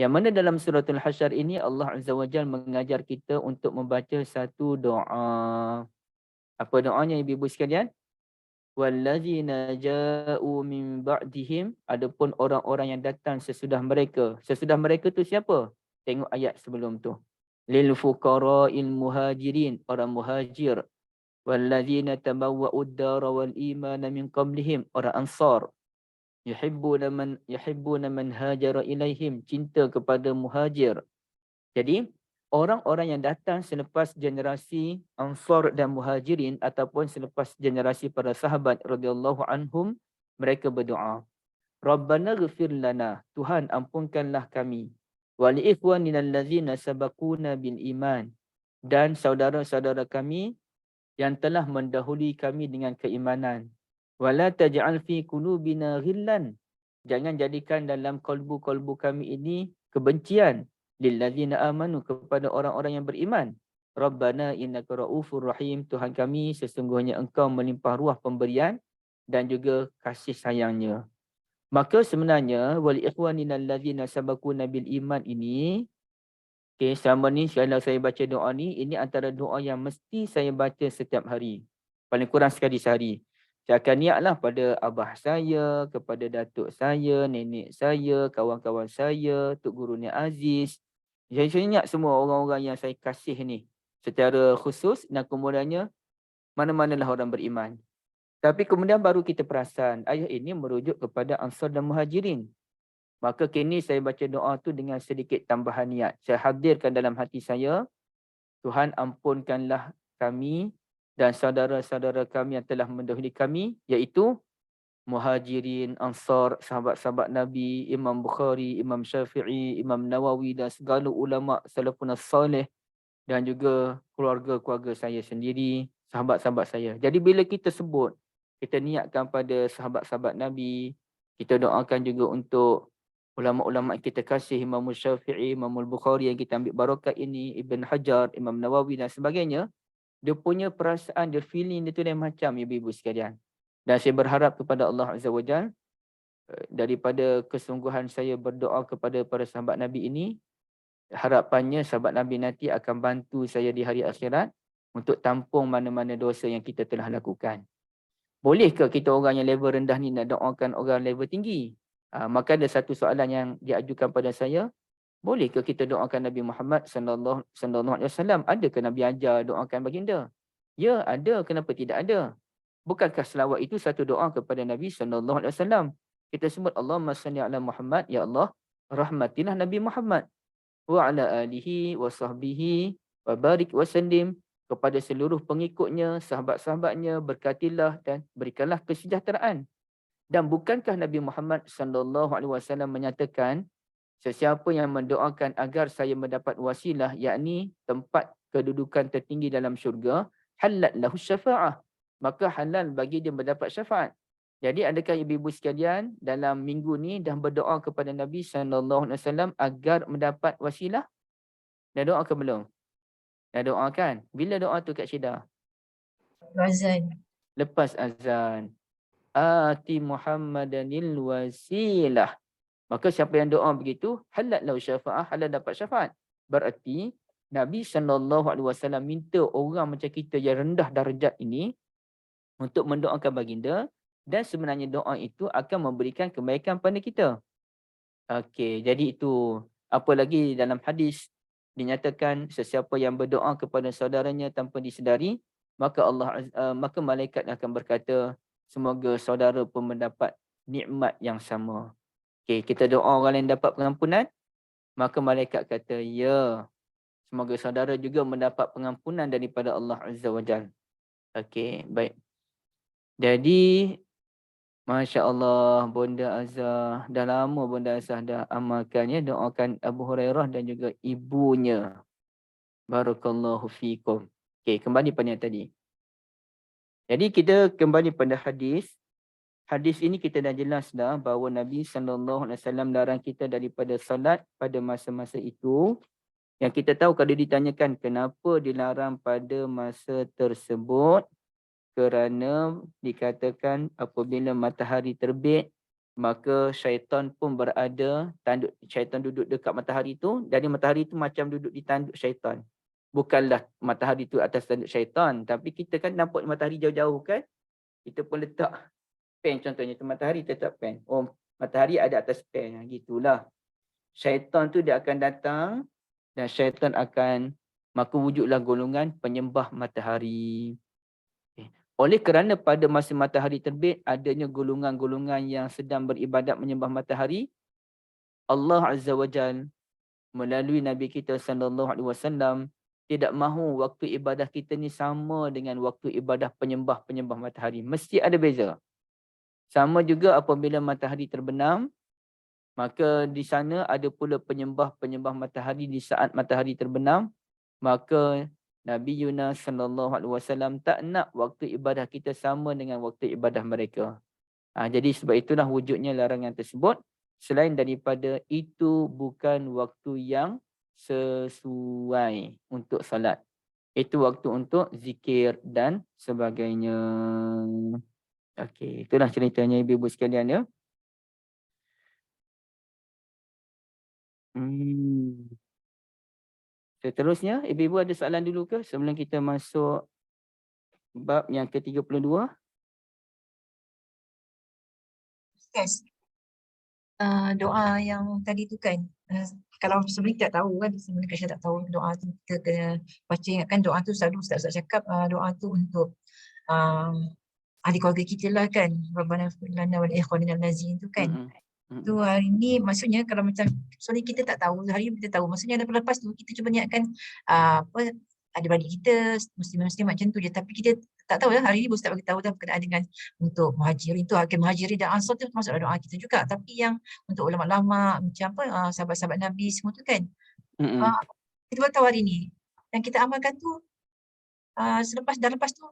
Yang mana dalam suratul Hasyr ini Allah Azza wa Jalla mengajar kita untuk membaca satu doa. Apa doanya ibu-ibu sekalian? Wallazina ja'u min ba'dihim, adapun orang-orang yang datang sesudah mereka. Sesudah mereka tu siapa? Tengok ayat sebelum tu. Lil fuqara'il muhajirin, orang muhajir. Wallazina tabawwa'ud dara wal imana min qablihim, orang ansar. Yuhibbuna man hajara ilaihim, cinta kepada muhajir. Jadi orang-orang yang datang selepas generasi Ansar dan Muhajirin ataupun selepas generasi para sahabat radhiyallahu anhum, mereka berdoa, Rabbana ghfir lana, Tuhan ampunkanlah kami, wa li ikhwanina allazina sabaquna bil iman, dan saudara-saudara kami yang telah mendahului kami dengan keimanan. Wala taj'al fi qulubina ghillan, jangan jadikan dalam kalbu-kalbu kami ini kebencian, lillazina amanu, kepada orang-orang yang beriman. Rabbana innaka raufur rahim, Tuhan kami sesungguhnya engkau melimpah ruah pemberian dan juga kasih sayangnya. Maka sebenarnya wal ikhwanina allazina sabaquna bil iman ini, okay, selama ni kalau saya baca doa ni, ini antara doa yang mesti saya baca setiap hari, paling kurang sekali sehari. Saya akan niatlah pada abah saya, kepada datuk saya, nenek saya, kawan-kawan saya, Tok Guru Nia Aziz. Saya niat semua orang-orang yang saya kasih ni secara khusus, dan kemudiannya mana-manalah orang beriman. Tapi kemudian baru kita perasan ayat ini merujuk kepada Ansar dan Muhajirin. Maka kini saya baca doa tu dengan sedikit tambahan niat. Saya hadirkan dalam hati saya, Tuhan ampunkanlah kami dan saudara-saudara kami yang telah mendahului kami, iaitu Muhajirin, Ansar, sahabat-sahabat Nabi, Imam Bukhari, Imam Syafi'i, Imam Nawawi dan segala ulama salafun salih, dan juga keluarga-keluarga saya sendiri, sahabat-sahabat saya. Jadi bila kita sebut, kita niatkan pada sahabat-sahabat Nabi, kita doakan juga untuk ulama-ulama yang kita kasih, Imam Syafi'i, Imam Bukhari yang kita ambil barakat ini, Ibn Hajar, Imam Nawawi dan sebagainya, dia punya perasaan, dia feeling dia tu lain macam ibu-ibu sekalian. Dan saya berharap kepada Allah Azza wa Jalla, daripada kesungguhan saya berdoa kepada para sahabat Nabi ini, harapannya sahabat Nabi nanti akan bantu saya di hari akhirat untuk tampung mana-mana dosa yang kita telah lakukan. Bolehkah kita orang yang level rendah ni nak doakan orang level tinggi? Maka ada satu soalan yang diajukan pada saya, bolehkah kita doakan Nabi Muhammad sallallahu alaihi wasallam? Adakah Nabi ajar doakan baginda? Ya, ada. Kenapa tidak ada? Bukankah selawat itu satu doa kepada Nabi sallallahu alaihi wasallam? Kita sebut Allahumma salli ala Muhammad, ya Allah, rahmatilah Nabi Muhammad wa ala alihi wa sahbihi wa barik wa sallim, kepada seluruh pengikutnya, sahabat-sahabatnya, berkatilah dan berikanlah kesejahteraan. Dan bukankah Nabi Muhammad sallallahu alaihi wasallam menyatakan, sesiapa yang mendoakan agar saya mendapat wasilah, yakni tempat kedudukan tertinggi dalam syurga, halat lahu syafa'ah, maka halal bagi dia mendapat syafaat. Jadi adakah ibu-ibu sekalian dalam minggu ni dah berdoa kepada Nabi sallallahu alaihi wasallam agar mendapat wasilah? Dah doa ke belum? Dah doa kan? Bila doa tu Kak Syida? Azan. Lepas azan. Ati Muhammadanil wasilah. Maka siapa yang doa begitu, halal lahu syafa'ah, halal dapat syafaat. Berarti Nabi sallallahu alaihi wasallam minta orang macam kita yang rendah darjat ini untuk mendoakan baginda, dan sebenarnya doa itu akan memberikan kebaikan pada kita. Okey, jadi itu. Apa lagi dalam hadis dinyatakan sesiapa yang berdoa kepada saudaranya tanpa disedari, maka malaikat akan berkata, semoga saudara pun mendapat nikmat yang sama. Okey, kita doa orang lain dapat pengampunan, maka malaikat kata, ya, semoga saudara juga mendapat pengampunan daripada Allah Azza wa Jalla. Okey, baik. Jadi, Masya Allah, Bunda Azhar, dah lama Bunda Azhar dah amalkannya, doakan Abu Hurairah dan juga ibunya. Barakallahu fikum. Okey, kembali pada yang tadi. Jadi kita kembali pada hadis. Hadis ini kita dah jelas dah bahawa Nabi sallallahu alaihi wasallam larang kita daripada salat pada masa-masa itu. Yang kita tahu kalau ditanyakan kenapa dilarang pada masa tersebut, kerana dikatakan apabila matahari terbit, maka syaitan pun berada, tanduk syaitan duduk dekat matahari itu, jadi matahari itu macam duduk di tanduk syaitan. Bukanlah matahari itu atas tanduk syaitan, tapi kita kan nampak matahari jauh-jauh kan, kita pun letak pen contohnya, tu matahari tetap pen. Oh, matahari ada atas pen, gitulah. Syaitan tu dia akan datang dan syaitan akan, maka wujudlah golongan penyembah matahari. Oleh kerana pada masa matahari terbit adanya golongan-golongan yang sedang beribadat menyembah matahari, Allah Azza wa Jalla melalui Nabi kita sallallahu alaihi wasallam tidak mahu waktu ibadah kita ni sama dengan waktu ibadah penyembah-penyembah matahari. Mesti ada beza. Sama juga apabila matahari terbenam, maka di sana ada pula penyembah-penyembah matahari di saat matahari terbenam, maka Nabi Yunus sallallahu alaihi wasallam tak nak waktu ibadah kita sama dengan waktu ibadah mereka. Jadi sebab itulah wujudnya larangan tersebut. Selain daripada itu bukan waktu yang sesuai untuk salat. Itu waktu untuk zikir dan sebagainya. Okey, itulah ceritanya ibu-ibu sekalian ya. Seterusnya, ibu-ibu ada soalan dulu ke sebelum kita masuk bab yang ke-32? Yes. Doa yang tadi tu kan, kalau sebelum tak tahu kan, sebelum Kak tak tahu doa tu kita kena baca, ingatkan doa tu selalu Ustaz cakap, doa tu untuk ahli keluarga kita lah kan, Rabbana ighfir lana wa li ikhwanina allazina tu kan. Tu hari ni maksudnya kalau macam soalnya kita tak tahu, hari ni kita tahu, maksudnya lepas tu kita cuba niatkan apa adik-adik kita muslim-muslim macam tu je, tapi kita tak tahu lah, hari ni Ustaz bagi tahu dah berkenaan dengan untuk muhajirin tu, akhir muhajirin dan ansar tu termasuk doa kita juga, tapi yang untuk ulama-ulama macam apa sahabat-sahabat Nabi semua tu kan, kita baru tahu hari ni dan kita amalkan tu lepas tu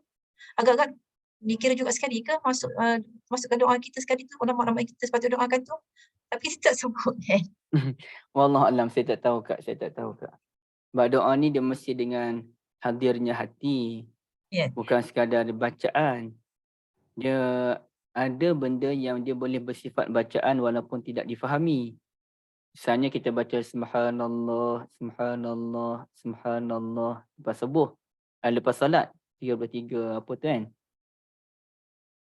agak-agak dikira juga sekali ke masukkan doa kita sekali tu, ulama-ulama kita sepatutnya doakan tu. Tapi kita tak sebut kan. Wallahualam, saya tak tahu Kak, saya tak tahu Kak. Sebab doa ni dia mesti dengan hadirnya hati, Ya. bukan sekadar bacaan. Dia ada benda yang dia boleh bersifat bacaan walaupun tidak difahami. Misalnya kita baca subhanallah, subhanallah, subhanallah lepas subuh, lepas salat 33 apa tu kan.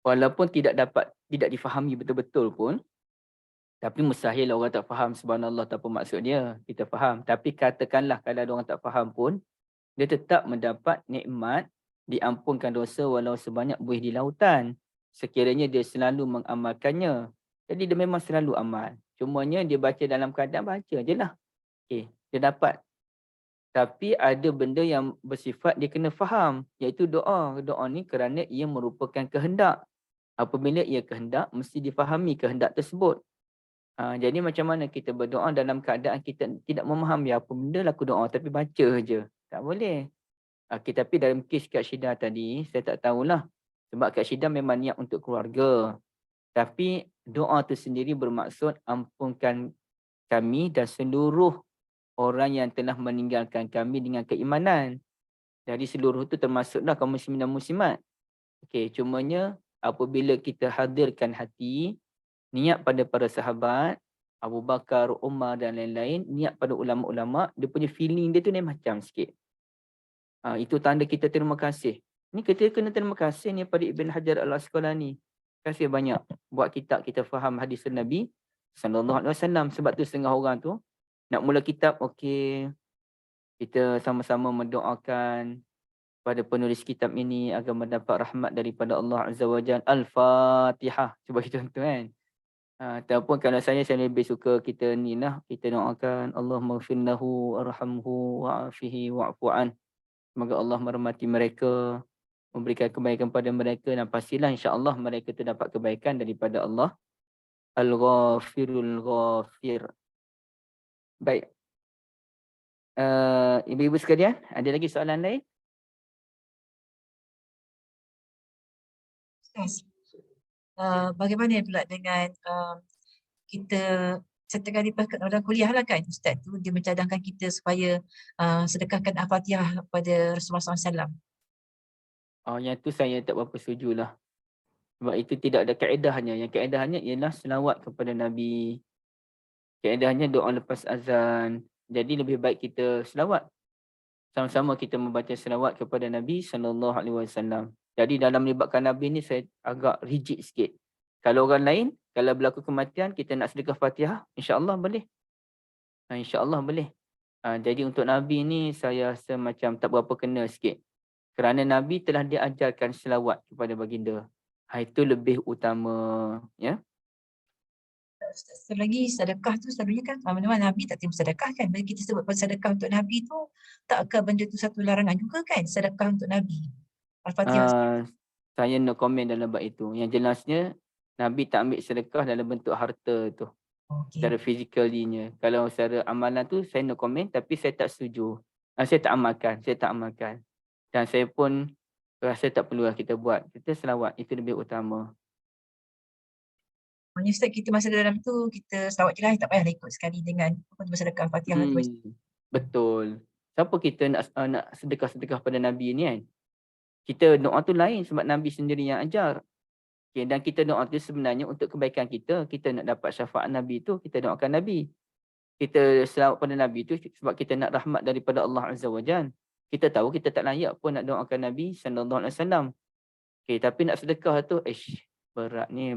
Walaupun tidak difahami betul-betul pun, tapi mustahil orang tak faham subhanallah tu apa maksud dia. Kita faham. Tapi katakanlah kalau ada orang tak faham pun, dia tetap mendapat nikmat diampunkan dosa walau sebanyak buih di lautan. Sekiranya dia selalu mengamalkannya. Jadi dia memang selalu amal. Cumanya dia baca dalam keadaan baca je lah. Okay, dia dapat. Tapi ada benda yang bersifat dia kena faham. Iaitu doa. Doa ni kerana ia merupakan kehendak. Apabila ia kehendak, mesti difahami kehendak tersebut. Jadi macam mana kita berdoa dalam keadaan kita tidak memahami apa benda laku doa tapi baca je. Tak boleh. Tapi dalam kes Kak Syida tadi, saya tak tahulah. Sebab Kak Syida memang niat untuk keluarga. Tapi doa tu sendiri bermaksud ampunkan kami dan seluruh orang yang telah meninggalkan kami dengan keimanan. Jadi seluruh tu termasuklah kaum muslimin dan muslimat. Okey, cumanya apabila kita hadirkan hati, niat pada para sahabat, Abu Bakar, Umar dan lain-lain, niat pada ulama-ulama, dia punya feeling dia tu lain macam sikit. Itu tanda kita terima kasih. Ni kita kena terima kasih ni pada Ibn Hajar Al-Asqalani. Terima kasih banyak buat kita faham hadis Nabi sallallahu alaihi wasallam. Sebab tu setengah orang tu nak mula kitab, okey, kita sama-sama mendoakan pada penulis kitab ini agar mendapat rahmat daripada Allah Azza wa Jalla. Al-Fatihah. Cuba kita tu kan. Ataupun kalau saya lebih suka kita ni lah, kita doakan Allahumma ighfir lahu warhamhu wa'afihi wa'fu'an. Semoga Allah merahmati mereka, memberikan kebaikan pada mereka dan pastilah insya-Allah mereka tu dapat kebaikan daripada Allah Al-Ghafirul Ghafir. Baik. Ibu-ibu sekalian, ada lagi soalan lain? Ustaz, bagaimana pula dengan kita setiap kali orang kuliah lah kan Ustaz tu, dia mencadangkan kita supaya sedekahkan Al-Fatihah pada Rasulullah SAW. Yang tu saya tak berapa setujulah. Sebab itu tidak ada kaedahnya. Yang kaedahnya ialah selawat kepada Nabi. Kaedahnya doa lepas azan. Jadi lebih baik kita selawat. Sama-sama kita membaca selawat kepada Nabi SAW. Jadi dalam melibatkan Nabi ni saya agak rigid sikit. Kalau orang lain, kalau berlaku kematian, kita nak sedekah Fatihah, insya-Allah boleh. InsyaAllah boleh. Jadi untuk Nabi ni saya rasa macam tak berapa kena sikit. Kerana Nabi telah diajarkan selawat kepada baginda. Itu lebih utama. Ya. Satu lagi sedekah tu selalunya kan mana-mana Nabi tak terima sedekah kan. Bila kita sebut pasal sedekah untuk Nabi tu, takkah benda tu satu larangan juga kan, sedekah untuk Nabi? Al-Fatihah. Saya no komen dalam bab itu. Yang jelasnya Nabi tak ambil sedekah dalam bentuk harta tu. Secara fizikalinya. Kalau secara amalan tu saya no komen, tapi saya tak setuju. Saya tak amalkan. Dan saya pun rasa tak perlulah kita buat. Kita selawat, itu lebih utama. Maksudnya Ustaz, kita masa dalam tu kita selawat je lah, tak payah ikut sekali dengan sedekah Al-Fatihah. Betul. Siapa kita nak sedekah-sedekah pada Nabi ni kan? Kita doa tu lain sebab Nabi sendiri yang ajar. Okay, dan kita doa tu sebenarnya untuk kebaikan kita. Kita nak dapat syafaat Nabi tu, kita doakan Nabi. Kita selawat pada Nabi tu sebab kita nak rahmat daripada Allah Azza wa Jalla. Kita tahu kita tak layak pun nak doakan Nabi sallallahu alaihi wasallam. Okay, tapi nak sedekah tu, berat ni.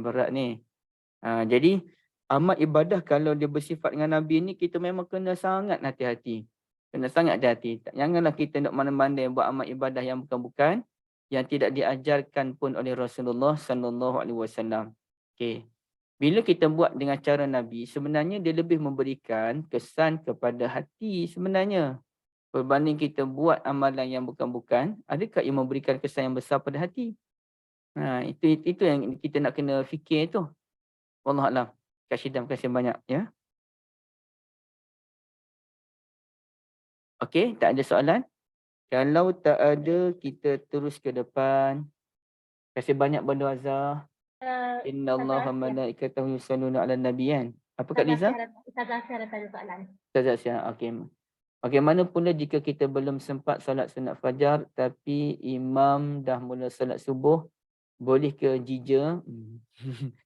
Jadi amat ibadah kalau dia bersifat dengan Nabi ni, kita memang kena sangat hati-hati. Janganlah kita nak mana-mana buat amat ibadah yang bukan-bukan, yang tidak diajarkan pun oleh Rasulullah sallallahu alaihi wasallam. Okey. Bila kita buat dengan cara Nabi, sebenarnya dia lebih memberikan kesan kepada hati sebenarnya. Berbanding kita buat amalan yang bukan-bukan, adakah ia memberikan kesan yang besar pada hati? Itu yang kita nak kena fikir tu. Wallahualam. Kak Syida, terima kasih banyak ya. Okey, tak ada soalan? Kalau tak ada, kita terus ke depan. Terima kasih banyak Bunda Azhar. Innallaha malaikatahu yusalluna 'alan nabi kan. Apa Kak Liza? Ustazah Asyar tanya soalan. Ustazah Asyar, okey. Bagaimana pula jika kita belum sempat solat sunat fajar tapi imam dah mula solat subuh, boleh ke jija?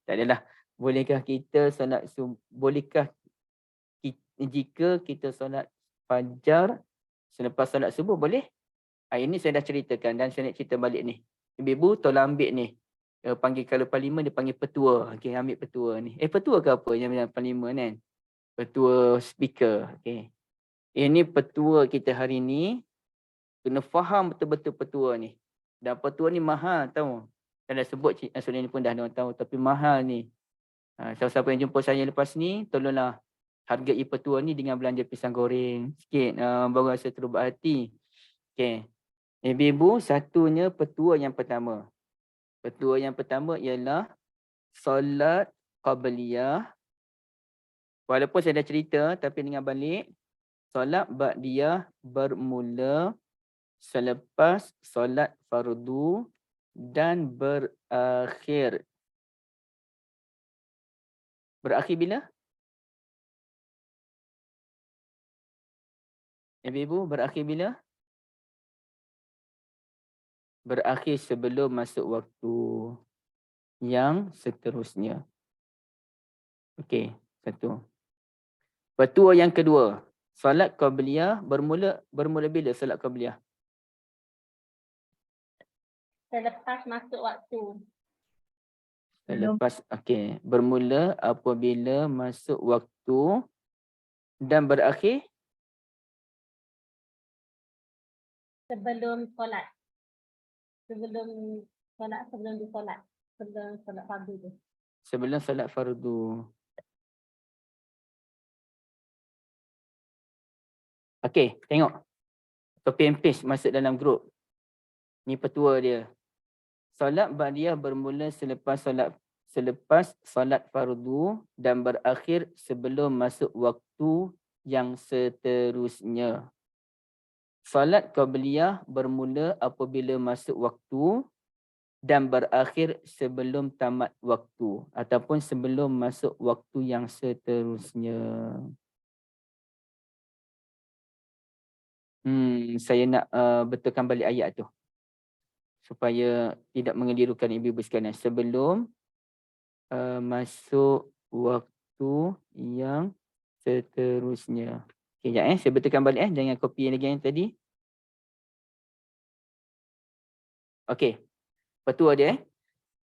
Tak adalah. Bolehkah kita solat jika kita solat fajar selepas solat subuh boleh? Ini saya dah ceritakan dan saya nak cerita balik ni. Ibu-ibu tolong ambil ni. Panggil kalau parlimen dia panggil petua. Okey, ambil petua ni. Petua ke apa yang parlimen kan? Petua speaker. Okey. Ini petua kita hari ni. Kena faham betul-betul petua ni. Dan petua ni mahal tahu. Saya dah sebut Sudah ni pun dah orang tahu tapi mahal ni. Siapa-siapa yang jumpa saya lepas ni tolonglah hargai petua ni dengan belanja pisang goreng sikit. Baru rasa terubah hati. Okey. Ibu-ibu, satunya petua yang pertama. Petua yang pertama ialah solat qabliyah. Walaupun saya dah cerita tapi dengan balik. Solat ba'diyah bermula selepas solat fardu dan berakhir. Berakhir bila? Ibu-ibu, berakhir bila? Berakhir sebelum masuk waktu yang seterusnya. Okey, satu. Petua yang kedua, solat qabliyah bermula bila solat qabliyah? Selepas masuk waktu. Selepas, okey. Bermula apabila masuk waktu dan berakhir Sebelum solat. Sebelum disolat. Sebelum solat fardu tu. sebelum solat fardu. Okey, tengok. Copy and paste masuk dalam grup. Ni petua dia. Solat ba'diyah bermula selepas solat fardu dan berakhir sebelum masuk waktu yang seterusnya. Solat qabliyah bermula apabila masuk waktu dan berakhir sebelum tamat waktu ataupun sebelum masuk waktu yang seterusnya. Saya nak betulkan balik ayat tu supaya tidak mengelirukan ibu-ibu sekalian. Sebelum masuk waktu yang seterusnya. Okey, sekejap saya betulkan balik jangan copy lagi yang tadi. Okey. Petua dia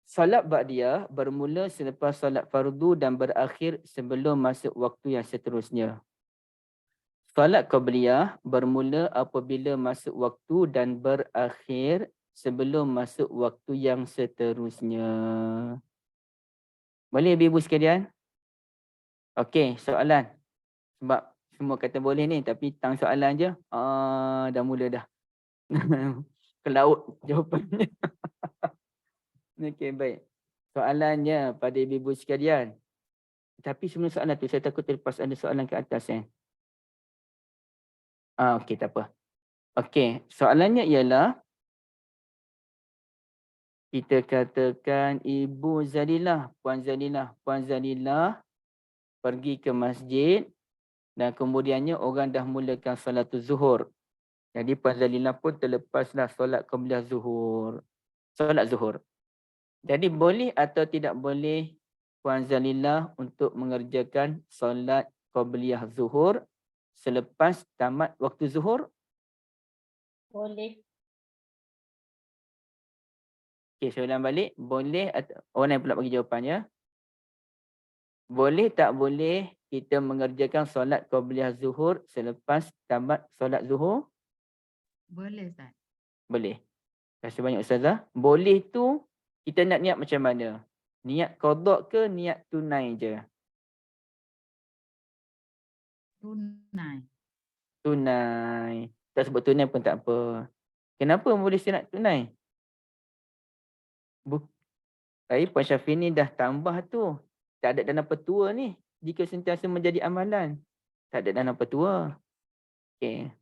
Solat ba'diyah bermula selepas solat fardu dan berakhir sebelum masuk waktu yang seterusnya. Solat qabliyah bermula apabila masuk waktu dan berakhir sebelum masuk waktu yang seterusnya. Boleh ibu-ibu sekalian? Okey, soalan. Sebab semua kata boleh ni tapi tang soalan je. Dah mula dah. Ke laut jawapannya. Okey, baik. Soalannya pada ibu-ibu sekalian. Tapi sebelum soalan tu saya takut terlepas ada soalan ke atas okey, tak apa. Okey, soalannya ialah kita katakan Ibu Zalilah, Puan Zalilah pergi ke masjid dan kemudiannya orang dah mulakan solat zuhur. Jadi Puan Zalilah pun terlepaslah solat qabliyah zuhur. Solat zuhur. Jadi boleh atau tidak boleh Puan Zalilah untuk mengerjakan solat qabliyah zuhur selepas tamat waktu zuhur? Boleh. Okey, saya ulang balik. Boleh atau orang lain pula bagi jawapannya. Boleh tak boleh kita mengerjakan solat qabliyah zuhur selepas tamat solat zuhur? Boleh, Ustaz. Boleh. Terima kasih banyak Ustazah. Boleh tu kita nak niat macam mana? Niat qada ke niat tunai je? Tunai. Tunai. Tak sebut tunai pun tak apa. Kenapa boleh siap tunai? Tapi Puan Syafi ni dah tambah tu. Tak ada dalam petua ni. Jika sentiasa menjadi amalan. Tak ada dalam petua. Okey.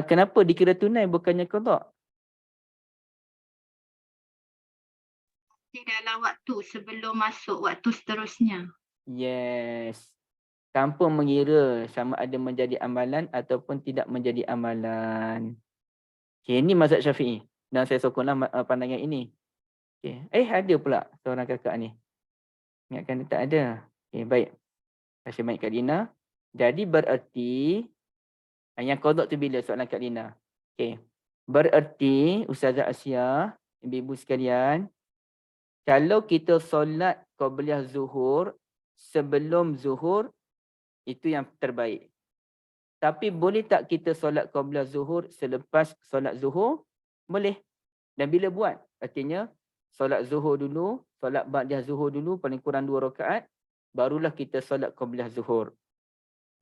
Kenapa dikira tunai bukannya qada? Di dalam dalam waktu sebelum masuk waktu seterusnya. Yes. Tanpa mengira sama ada menjadi amalan ataupun tidak menjadi amalan. Okay, ini mazhab Syafi'i. Dan saya sokonglah pandangan ini. Okay. Ada pula seorang kakak ni. Ingatkan dia tak ada. Okay, baik. Terima kasih banyak Kak Dina. Jadi berarti, yang qada tu bila soalan Kak Dina? Okay. Berarti, Ustazah Asia, ibu-ibu sekalian, kalau kita solat qabliyah zuhur, sebelum zuhur, itu yang terbaik. Tapi boleh tak kita solat qabliyah zuhur selepas solat zuhur? Boleh. Dan bila buat? Artinya, solat zuhur dulu, solat ba'diyah zuhur dulu, paling kurang 2 rakaat, barulah kita solat qabliyah zuhur.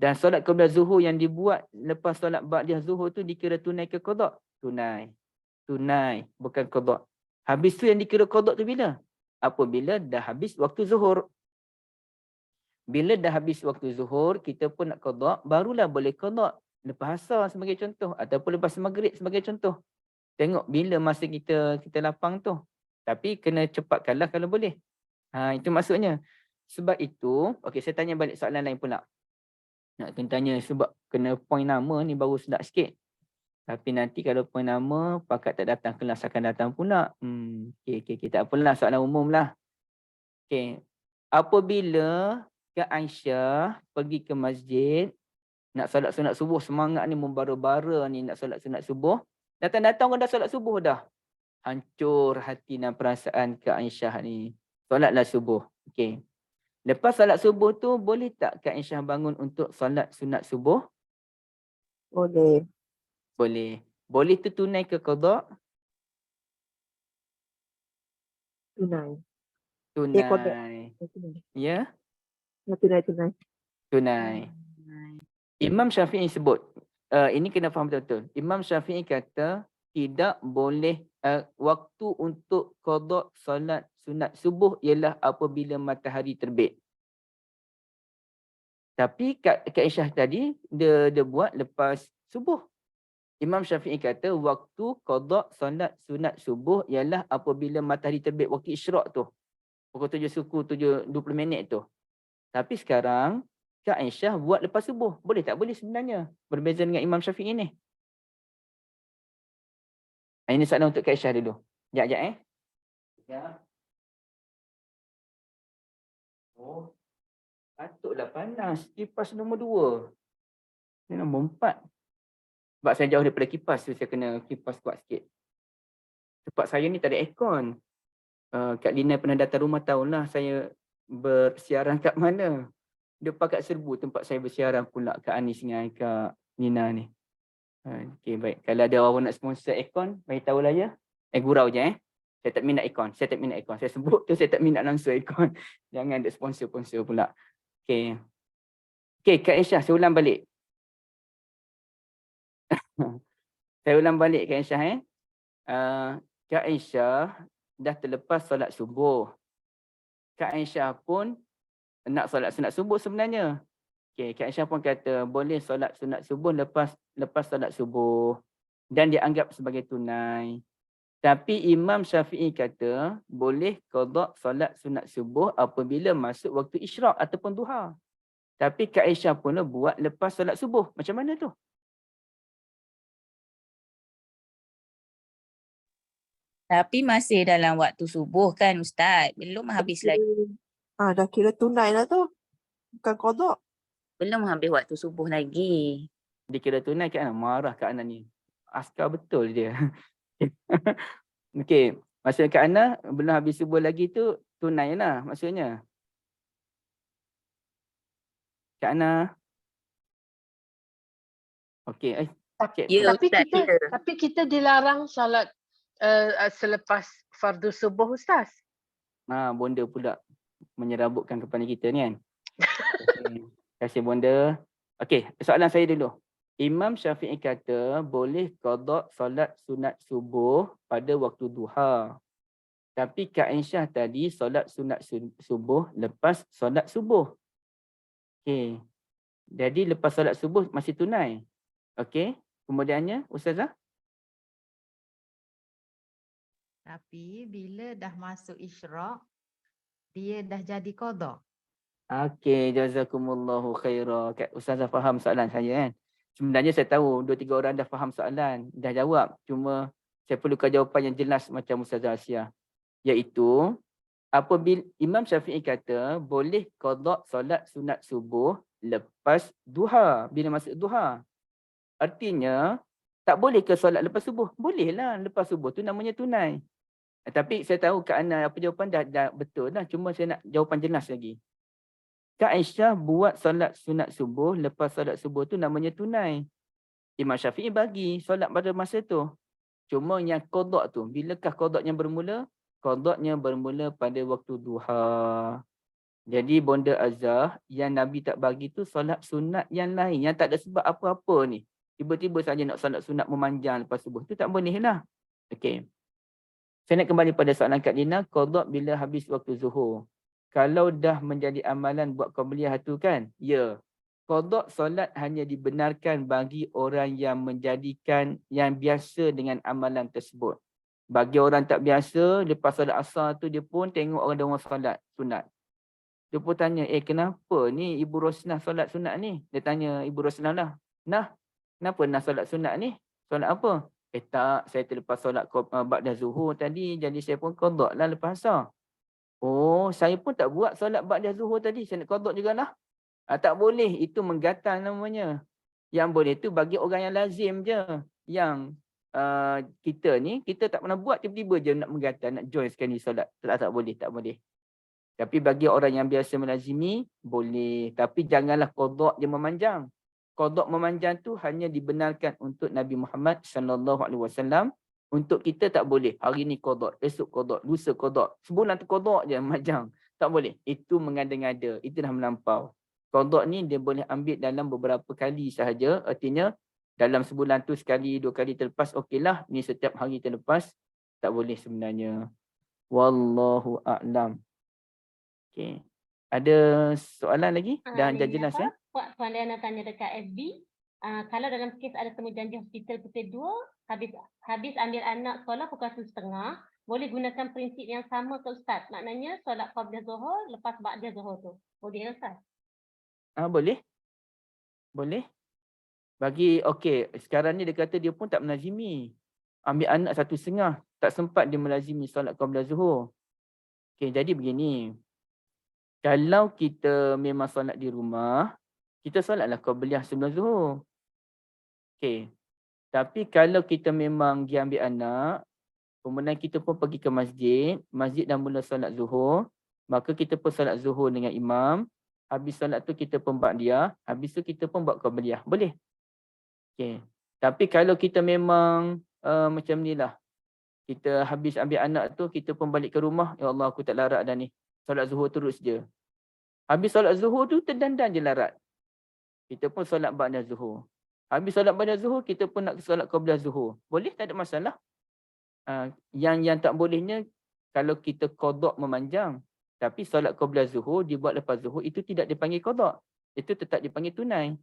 Dan solat qabliyah zuhur yang dibuat lepas solat ba'diyah zuhur tu dikira tunai ke qada? Tunai. Tunai, bukan qada. Habis tu yang dikira qada tu bila? Apabila dah habis waktu zuhur. Bila dah habis waktu zuhur, kita pun nak qada, barulah boleh qada. Lepas asar sebagai contoh, ataupun lepas maghrib sebagai contoh. Tengok bila masa kita lapang tu. Tapi kena cepatkanlah kalau boleh. Itu maksudnya. Sebab itu, okey, saya tanya balik soalan lain pula. Nak kena tanya sebab kena point nama ni baru sedap sikit. Tapi nanti kalau point nama, pakat tak datang kelas akan datang pula. Okey, tak apalah, soalan umum lah. Okey. Apabila Kak Aisyah pergi ke masjid, nak solat sunat subuh, semangat ni membara-bara ni nak solat sunat subuh. Datang-datang orang dah solat subuh dah. Hancur hati dan perasaan Kak Aisyah ni. Solatlah subuh. Okey. Lepas solat subuh tu, boleh tak Kak Aisyah bangun untuk solat sunat subuh? Boleh. Boleh. Boleh tu tunai ke qada? Tunai. Qada. Tunai. Tunai. Ya? Tunai. Tunai. Imam Syafi'i sebut, ini kena faham betul-betul. Imam Syafi'i kata tidak boleh, waktu untuk qada solat sunat subuh ialah apabila matahari terbit. Tapi Kak Aisyah tadi dia buat lepas subuh. Imam Syafi'i kata waktu qada solat sunat subuh ialah apabila matahari terbit, waktu isyraq tu. Pukul 7 suku, 7.20 tu. Tapi sekarang Kak Aisyah buat lepas subuh. Boleh tak? Boleh sebenarnya. Berbeza dengan Imam Syafi'i ni. Ini soalan untuk Kak Aisyah dulu. Sekejap. Ya. Oh, patutlah panas. Kipas nombor 2. Ini nombor 4. Sebab saya jauh daripada kipas tu, saya kena kipas kuat sikit. Tempat saya ni tak ada aircon. Kak Lina pernah datang rumah tahulah saya bersiaran kat mana. Dia pakat serbu tempat saya bersiaran pula Kak Anis dengan Kak Nina ni. Okey, baik. Kalau ada orang nak sponsor aircon, beritahu lah ya. Gurau je. Saya tak minat aircon. Saya sebut tu saya tak minat langsung aircon. Jangan ada sponsor-sponsor pula. Okey. Okey, Kak Aisyah, saya ulang balik. Saya ulang balik Kak Aisyah. Kak Aisyah dah terlepas solat subuh. Kak Aisyah pun nak solat sunat subuh sebenarnya. Okey, Kak Aisyah pun kata boleh solat sunat subuh lepas solat subuh dan dianggap sebagai tunai. Tapi Imam Syafi'i kata boleh qada solat sunat subuh apabila masuk waktu isyraq ataupun duha. Tapi Kak Aisyah pun buat lepas solat subuh. Macam mana tu? Tapi masih dalam waktu subuh kan Ustaz? Belum habis lagi. Dah kira tunai lah tu. Bukan qada. Belum habis waktu subuh lagi. Dikira tunai Kak Ana. Marah Kak Ana ni. Askar betul dia. Okey. Maksud Kak Ana belum habis subuh lagi tu tunai lah maksudnya. Kak Ana. Okey. Ya, Tapi kita dilarang solat selepas fardu subuh Ustaz. Bonda pula menyerabutkan kepala kita ni kan. Terima kasih Bonda. Okey, soalan saya dulu. Imam Syafi'i kata boleh qada solat sunat subuh pada waktu duha. Tapi Kak Aisyah tadi solat sunat subuh lepas solat subuh. Okey. Jadi lepas solat subuh masih tunai. Okey. Kemudiannya Ustazah? Tapi bila dah masuk isyraq, dia dah jadi qada. Okey, jazakumullahu khaira. Ustazah faham soalan saya kan. Sebenarnya saya tahu 2-3 orang dah faham soalan, dah jawab. Cuma saya perlukan jawapan yang jelas macam Ustazah Asia. Iaitu apabila Imam Syafi'i kata boleh qada solat sunat subuh lepas duha, bila masuk duha. Artinya tak boleh ke solat lepas subuh? Bolehlah, lepas subuh tu namanya tunai. Tapi saya tahu Kak Ana apa jawapan dah betul dah, cuma saya nak jawapan jelas lagi. Kak Aisyah buat solat sunat subuh, lepas solat subuh tu namanya tunai. Imam Syafi'i bagi solat pada masa tu. Cuma yang qada tu, bilakah qadanya bermula? Qadanya bermula pada waktu duha. Jadi Bonda Azhar, yang Nabi tak bagi tu solat sunat yang lain, yang tak ada sebab apa-apa ni. Tiba-tiba saja nak solat sunat memanjang lepas subuh, tu tak boleh lah. Okey. Saya nak kembali pada soalan Kak Dina, qada bila habis waktu zuhur. Kalau dah menjadi amalan buat qabliyah tu kan? Ya. Qada solat hanya dibenarkan bagi orang yang menjadikan yang biasa dengan amalan tersebut. Bagi orang tak biasa, lepas solat asar tu dia pun tengok orang solat sunat. Dia pun tanya, kenapa ni Ibu Rosnah solat sunat ni? Dia tanya Ibu Rosnah lah. Nah, kenapa nak solat sunat ni? Solat apa? Tak, saya terlepas solat ba'da zuhur tadi, jadi saya pun qada lah lepas asar. Oh, saya pun tak buat solat ba'da zuhur tadi, saya nak qada jugalah. Tak boleh, itu menggatal namanya. Yang boleh tu bagi orang yang lazim je. Yang kita ni, kita tak pernah buat, tiba-tiba je nak menggatal, nak join sekali solat. Tak boleh, tak boleh. Tapi bagi orang yang biasa melazimi, boleh. Tapi janganlah qada je memanjang. Qada memanjang tu hanya dibenarkan untuk Nabi Muhammad SAW. Untuk kita tak boleh. Hari ni qada, esok qada, lusa qada. Sebulan tu qada je memanjang. Tak boleh. Itu mengada-ngada. Itu dah melampau. Qada ni dia boleh ambil dalam beberapa kali sahaja. Artinya dalam sebulan tu sekali, 2 kali terlepas, okeylah. Ni setiap hari terlepas. Tak boleh sebenarnya. Wallahu a'lam. Okey. Ada soalan lagi? Dah jelas ya? Puan Liana tanya dekat FB. Kalau dalam kes ada temu janji hospital pukul 2, habis ambil anak sekolah pukul 1.30, boleh gunakan prinsip yang sama ke Ustaz? Maknanya solat qabla zuhur lepas ba'da zuhur tu. Boleh Ustaz? Boleh. Boleh. Okey, sekarang ni dia kata dia pun tak melazimi. Ambil anak 1.30, tak sempat dia melazimi solat qabla zuhur. Okey, jadi begini. Kalau kita memang solat di rumah, kita solatlah qabliyah sebelum zuhur. Okey. Tapi kalau kita memang pergi ambil anak, kemudian kita pun pergi ke masjid dah mula solat zuhur, maka kita pun solat zuhur dengan imam, habis solat tu kita pun ba'diyah, habis tu kita pun buat qabliyah. Boleh? Okey. Tapi kalau kita memang macam ni lah, kita habis ambil anak tu, kita pun balik ke rumah, ya Allah aku tak larat dah ni, solat zuhur terus je. Habis solat zuhur tu terdandan je larat. Kita pun solat ba'da zuhur. Habis solat ba'da zuhur, kita pun nak solat qabla zuhur. Boleh, tak ada masalah. Yang tak bolehnya, kalau kita qada memanjang. Tapi solat qabla zuhur, dibuat lepas zuhur, itu tidak dipanggil qada. Itu tetap dipanggil tunai.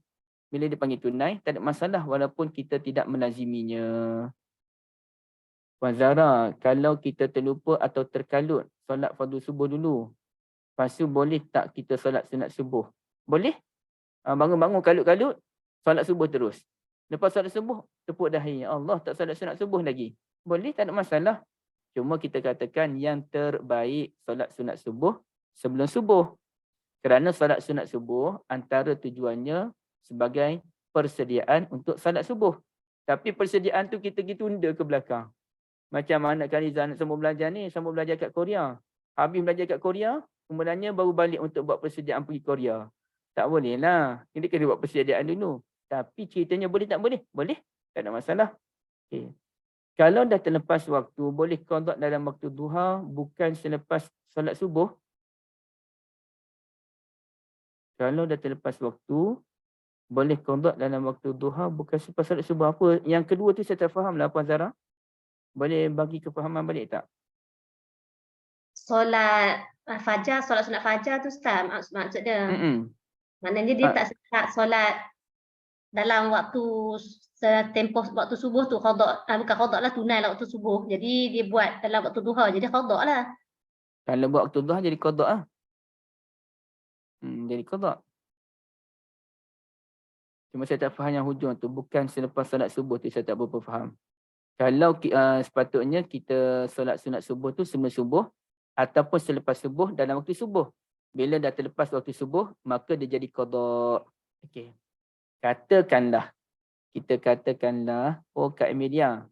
Bila dipanggil tunai, tak ada masalah walaupun kita tidak melaziminya. Puan Zara, kalau kita terlupa atau terkalut solat fardu subuh dulu, lepas tu boleh tak kita solat sunat subuh? Boleh. Bangun-bangun kalut-kalut, solat subuh terus. Lepas solat subuh, tepuk dahi. Allah, tak solat sunat subuh lagi. Boleh, tak ada masalah. Cuma kita katakan yang terbaik solat sunat subuh sebelum subuh. Kerana solat sunat subuh antara tujuannya sebagai persediaan untuk solat subuh. Tapi persediaan tu kita tunda ke belakang. Macam anak Kalizan sambung belajar ni, sambung belajar kat Korea. Habis belajar kat Korea, kemudiannya baru balik untuk buat persediaan pergi Korea. Tak boleh lah. Kita kena buat persediaan dulu. Tapi ceritanya boleh tak boleh? Boleh. Tak ada masalah. Okay. Kalau dah terlepas waktu, boleh qada dalam waktu duha bukan selepas solat subuh? Kalau dah terlepas waktu, boleh qada dalam waktu duha bukan selepas solat subuh. Apa? Yang kedua tu saya tak faham lah Puan Zara. Boleh bagi kefahaman balik tak? Solat fajar, solat sunat fajar tu Ustaz, maksud dia. Maknanya dia tak solat dalam waktu setempoh waktu subuh tu, qada, bukan qada lah, tunai lah waktu subuh. Jadi dia buat dalam waktu duha, jadi qada lah. Kalau buat waktu duha jadi qada lah. Jadi qada. Cuma saya tak faham yang hujung tu. Bukan selepas solat subuh tu saya tak berapa faham. Kalau sepatutnya kita solat sunat subuh tu sebelum subuh ataupun selepas subuh dalam waktu subuh. Bila dah terlepas waktu subuh, maka dia jadi qada. Okey. Kita katakanlah, oh Kak Emilia.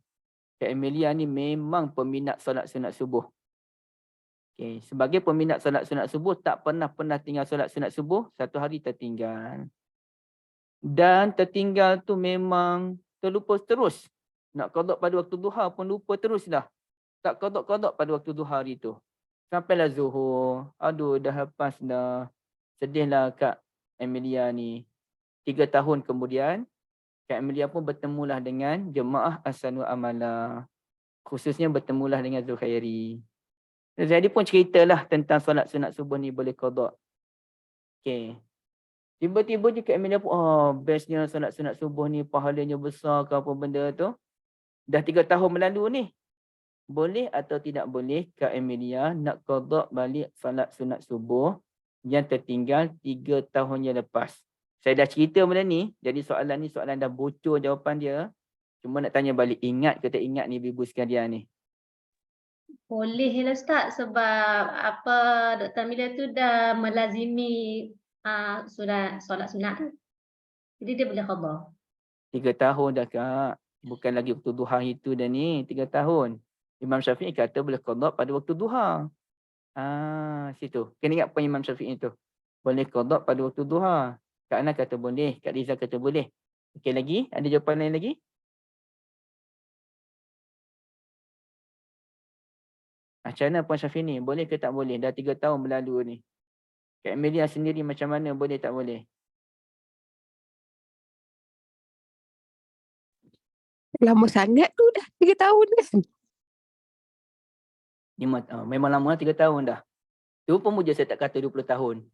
Kak Emilia ni memang peminat solat sunat subuh. Okey, sebagai peminat solat sunat subuh, tak pernah tinggal solat sunat subuh, satu hari tertinggal. Dan tertinggal tu memang terlupa terus. Nak qada pada waktu duha pun lupa terus dah. Tak qada pada waktu duha hari tu. Sampailah zuhur. Aduh, dah lepas dah. Sedihlah Kak Emilia ni. 3 tahun kemudian, Kak Emilia pun bertemulah dengan jemaah Ahsanul Amalah. Khususnya bertemulah dengan Zulkhairi. Jadi pun ceritalah tentang solat sunat subuh ni boleh qada. Okey. Tiba-tiba je Kak Emilia pun, bestnya solat sunat subuh ni, pahalanya besar ke apa benda tu. Dah 3 tahun berlalu ni. Boleh atau tidak boleh Kak Emilia nak qada balik solat sunat subuh yang tertinggal 3 tahun yang lepas? Saya dah cerita benda ni, jadi soalan ni soalan dah bocor jawapan dia. Cuma nak tanya balik, ingat ke tak ingat ni ibu sekalian ni? Boleh lah Ustaz, sebab apa Dr. Amelia tu dah melazimi solat sunat tu. Jadi dia boleh qada. 3 tahun dah Kak. Bukan lagi waktu duha itu dah ni, 3 tahun. Imam Syafi'i kata boleh qada pada waktu duha. Situ. Kena ingat poin Imam Syafi'i tu. Boleh qada pada waktu duha. Kak Ana kata boleh, Kak Liza kata boleh. Okey lagi? Ada jawapan lain lagi? Macam mana Puan Syafini? Boleh ke tak boleh? Dah 3 tahun berlalu ni. Kak Emilia sendiri macam mana? Boleh tak boleh? Lama sangat tu dah 3 tahun kan. Memang lama 3 tahun dah. Tu pun muja saya tak kata 20 tahun.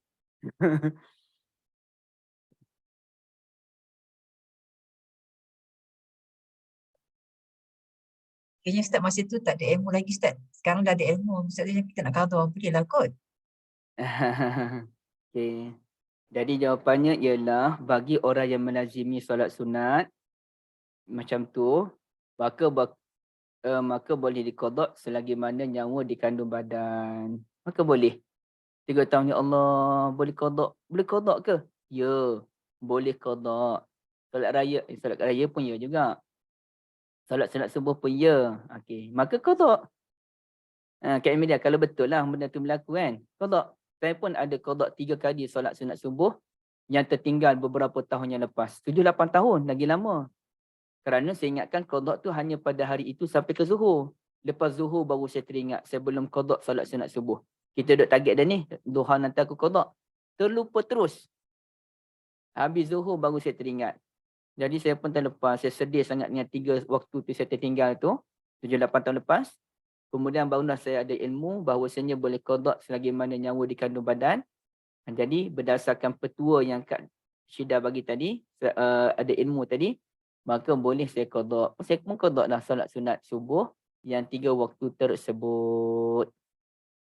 Kayaknya Ustaz masa tu tak ada ilmu lagi Ustaz. Sekarang dah ada ilmu. Maksudnya kita nak qada boleh lah kot. Okey. Jadi jawapannya ialah bagi orang yang melazimi solat sunat macam tu, maka boleh diqada selagi mana nyawa dikandung badan. Maka boleh. 3 tahun ya Allah, boleh qada. Boleh qada ke? Ya, boleh qada. Solat raya pun ya juga. Solat sunat subuh pun ya. Okey, maka qada. Kak Emilia, kalau betul lah benda tu berlaku kan, qada. Saya pun ada qada 3 kali solat sunat subuh yang tertinggal beberapa tahun yang lepas. 7-8 tahun, lagi lama. Kerana saya ingatkan qada tu hanya pada hari itu sampai ke zuhur. Lepas zuhur baru saya teringat, saya belum qada solat sunat subuh. Kita duduk target dah ni, duha nanti aku qada. Terlupa terus. Habis zuhur baru saya teringat. Jadi saya pun terlepas, saya sedih sangat dengan 3 waktu tu saya tertinggal tu. 7-8 tahun lepas. Kemudian barulah saya ada ilmu bahawasanya boleh qada selagi mana nyawa dikandung badan. Jadi berdasarkan petua yang Kak Syida bagi tadi, ada ilmu tadi, maka boleh saya qada. Saya pun qada lah solat sunat subuh yang 3 waktu tersebut.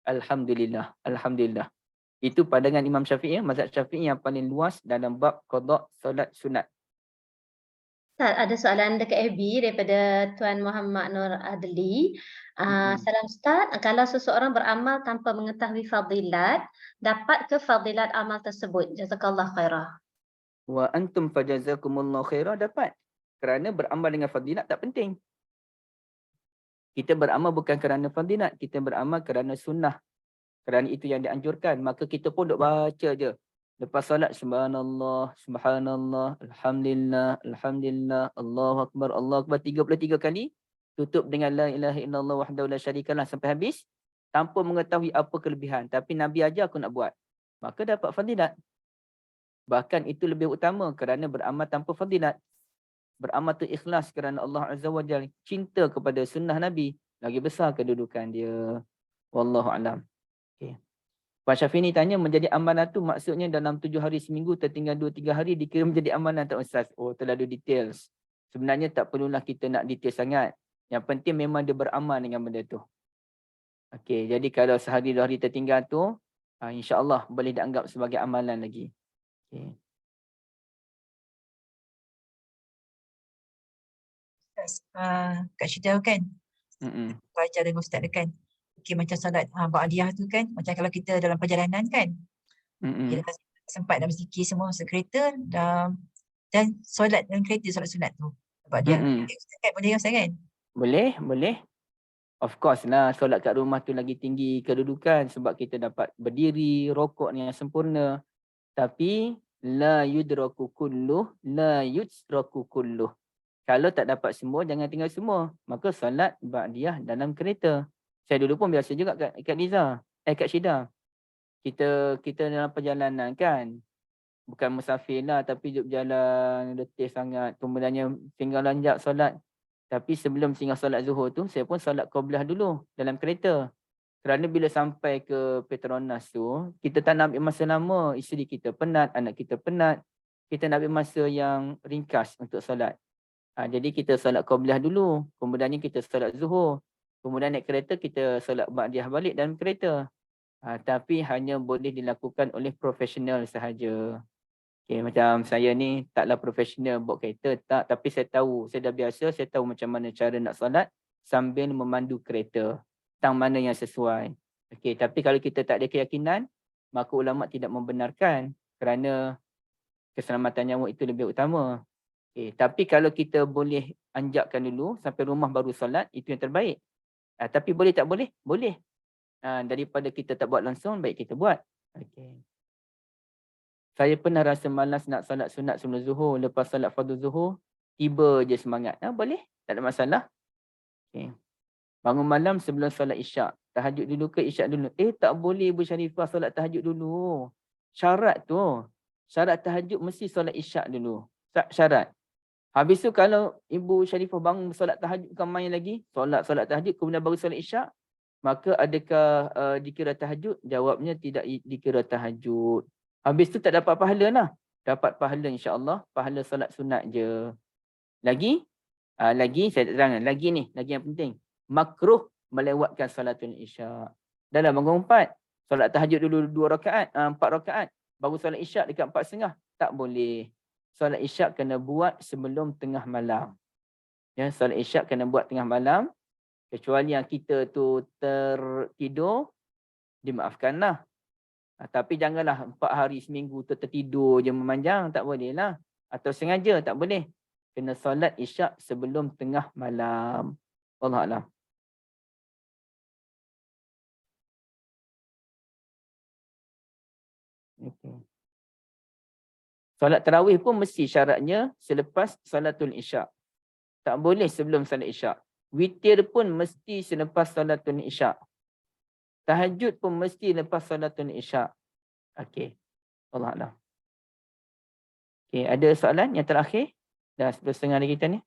Alhamdulillah. Alhamdulillah. Itu pandangan Imam Syafi'i, mazhab Syafi'i yang paling luas dalam bab qada solat sunat. Ustaz, ada soalan dekat FB daripada Tuan Muhammad Nur Adli. Salam Ustaz, kalau seseorang beramal tanpa mengetahui fadilat, dapat ke fadilat amal tersebut? Jazakallah khairah. Wa antum fajazakumullahu khairah, dapat. Kerana beramal dengan fadilat tak penting. Kita beramal bukan kerana fadilat, kita beramal kerana sunnah. Kerana itu yang dianjurkan, maka kita pun duk baca je. Lepas solat, subhanallah, subhanallah, alhamdulillah, alhamdulillah, Allahu akbar, Allahu akbar 33 kali. Tutup dengan la ilaha illallah wahdahu la syarikalah sampai habis. Tanpa mengetahui apa kelebihan. Tapi Nabi ajar aku nak buat. Maka dapat fadilat. Bahkan itu lebih utama kerana beramal tanpa fadilat. Beramal tu ikhlas kerana Allah Azza wa Jalla, cinta kepada sunnah Nabi. Lagi besar kedudukan dia. Wallahu a'lam. Okay. Puan Syafini tanya, menjadi amanah tu maksudnya dalam 7 hari seminggu tertinggal 2-3 hari dikira menjadi amanah tak Ustaz? Oh, terlalu details. Sebenarnya tak perlulah kita nak detail sangat. Yang penting memang dia beramal dengan benda tu. Okey, jadi kalau sehari 2 hari tertinggal tu, insya-Allah boleh dianggap sebagai amalan lagi. Okey. Ustaz, Kak Syida kan belajar dengan Ustaz dia kan. Okey, macam solat ba'diyah tu kan, macam kalau kita dalam perjalanan kan, kita sempat nak berzikir semua masa kereta dan solat dalam kereta, solat sunat tu. Ba'diyah. Ustaz kan, boleh Ustaz kan? Boleh, boleh. Of course lah, solat kat rumah tu lagi tinggi kedudukan sebab kita dapat berdiri, rokok ni yang sempurna. Tapi la yudraku kulluh, la yudraku kulluh. Kalau tak dapat semua, jangan tinggal semua. Maka solat ba'diyah dalam kereta. Saya dulu pun biasa juga Kak Liza, Kak Syida. Kita dalam perjalanan kan. Bukan musafir lah, tapi duduk berjalan letih sangat. Kemudiannya tinggal lanjak solat. Tapi sebelum tinggal solat Zuhur tu, saya pun solat Qobliyah dulu dalam kereta. Kerana bila sampai ke Petronas tu, kita tak nak ambil masa lama. Isteri kita penat, anak kita penat. Kita nak ambil masa yang ringkas untuk solat. Jadi kita solat Qobliyah dulu. Kemudiannya kita solat Zuhur. Kemudian naik kereta, kita solat Ba'diyah balik dalam kereta. Tapi hanya boleh dilakukan oleh profesional sahaja. Okay, macam saya ni taklah profesional bawa kereta, tak. Tapi saya tahu, saya dah biasa, saya tahu macam mana cara nak solat sambil memandu kereta. Tang mana yang sesuai. Okay, tapi kalau kita tak ada keyakinan, maka ulama tidak membenarkan kerana keselamatan nyawa itu lebih utama. Okay, tapi kalau kita boleh anjakkan dulu sampai rumah baru solat, itu yang terbaik. Tapi boleh tak boleh? Boleh. Daripada kita tak buat langsung, baik kita buat. Okay. Saya pernah rasa malas nak solat sunat sebelum Zuhur. Lepas solat fardu Zuhur, tiba je semangat. Boleh, tak ada masalah. Okay. Bangun malam sebelum solat Isyak. Tahajud dulu ke Isyak dulu? Tak boleh Ibu Sharifah solat tahajud dulu. Syarat tu. Syarat tahajud mesti solat Isyak dulu. Syarat. Habis tu kalau Ibu Sharifah bangun solat tahajud bukan main lagi, solat tahajud kemudian baru solat Isyak, maka adakah dikira tahajud? Jawabnya tidak dikira tahajud. Habis tu tak dapat pahala lah. Dapat pahala insya-Allah, pahala solat sunat je. Lagi saya terangkan, lagi yang penting. Makruh melewatkan salatul Isyak. Dalam bangun 4, solat tahajud dulu 2 rakaat, 4 rakaat, baru solat Isyak dekat 4.30. Tak boleh. Solat Isyak kena buat sebelum tengah malam. Ya, solat Isyak kena buat tengah malam. Kecuali yang kita tu tertidur, dimaafkanlah. Tapi janganlah 4 hari seminggu tu tertidur je memanjang. Tak boleh lah. Atau sengaja tak boleh. Kena solat Isyak sebelum tengah malam. Wallahualam. Okay. Solat tarawih pun mesti syaratnya selepas salatul Isyak. Tak boleh sebelum solat Isyak. Witir pun mesti selepas salatul Isyak. Tahajud pun mesti lepas salatul Isyak. Okey. Wallahualam. Okey, ada soalan yang terakhir? Dah 10.30 hari kita ni.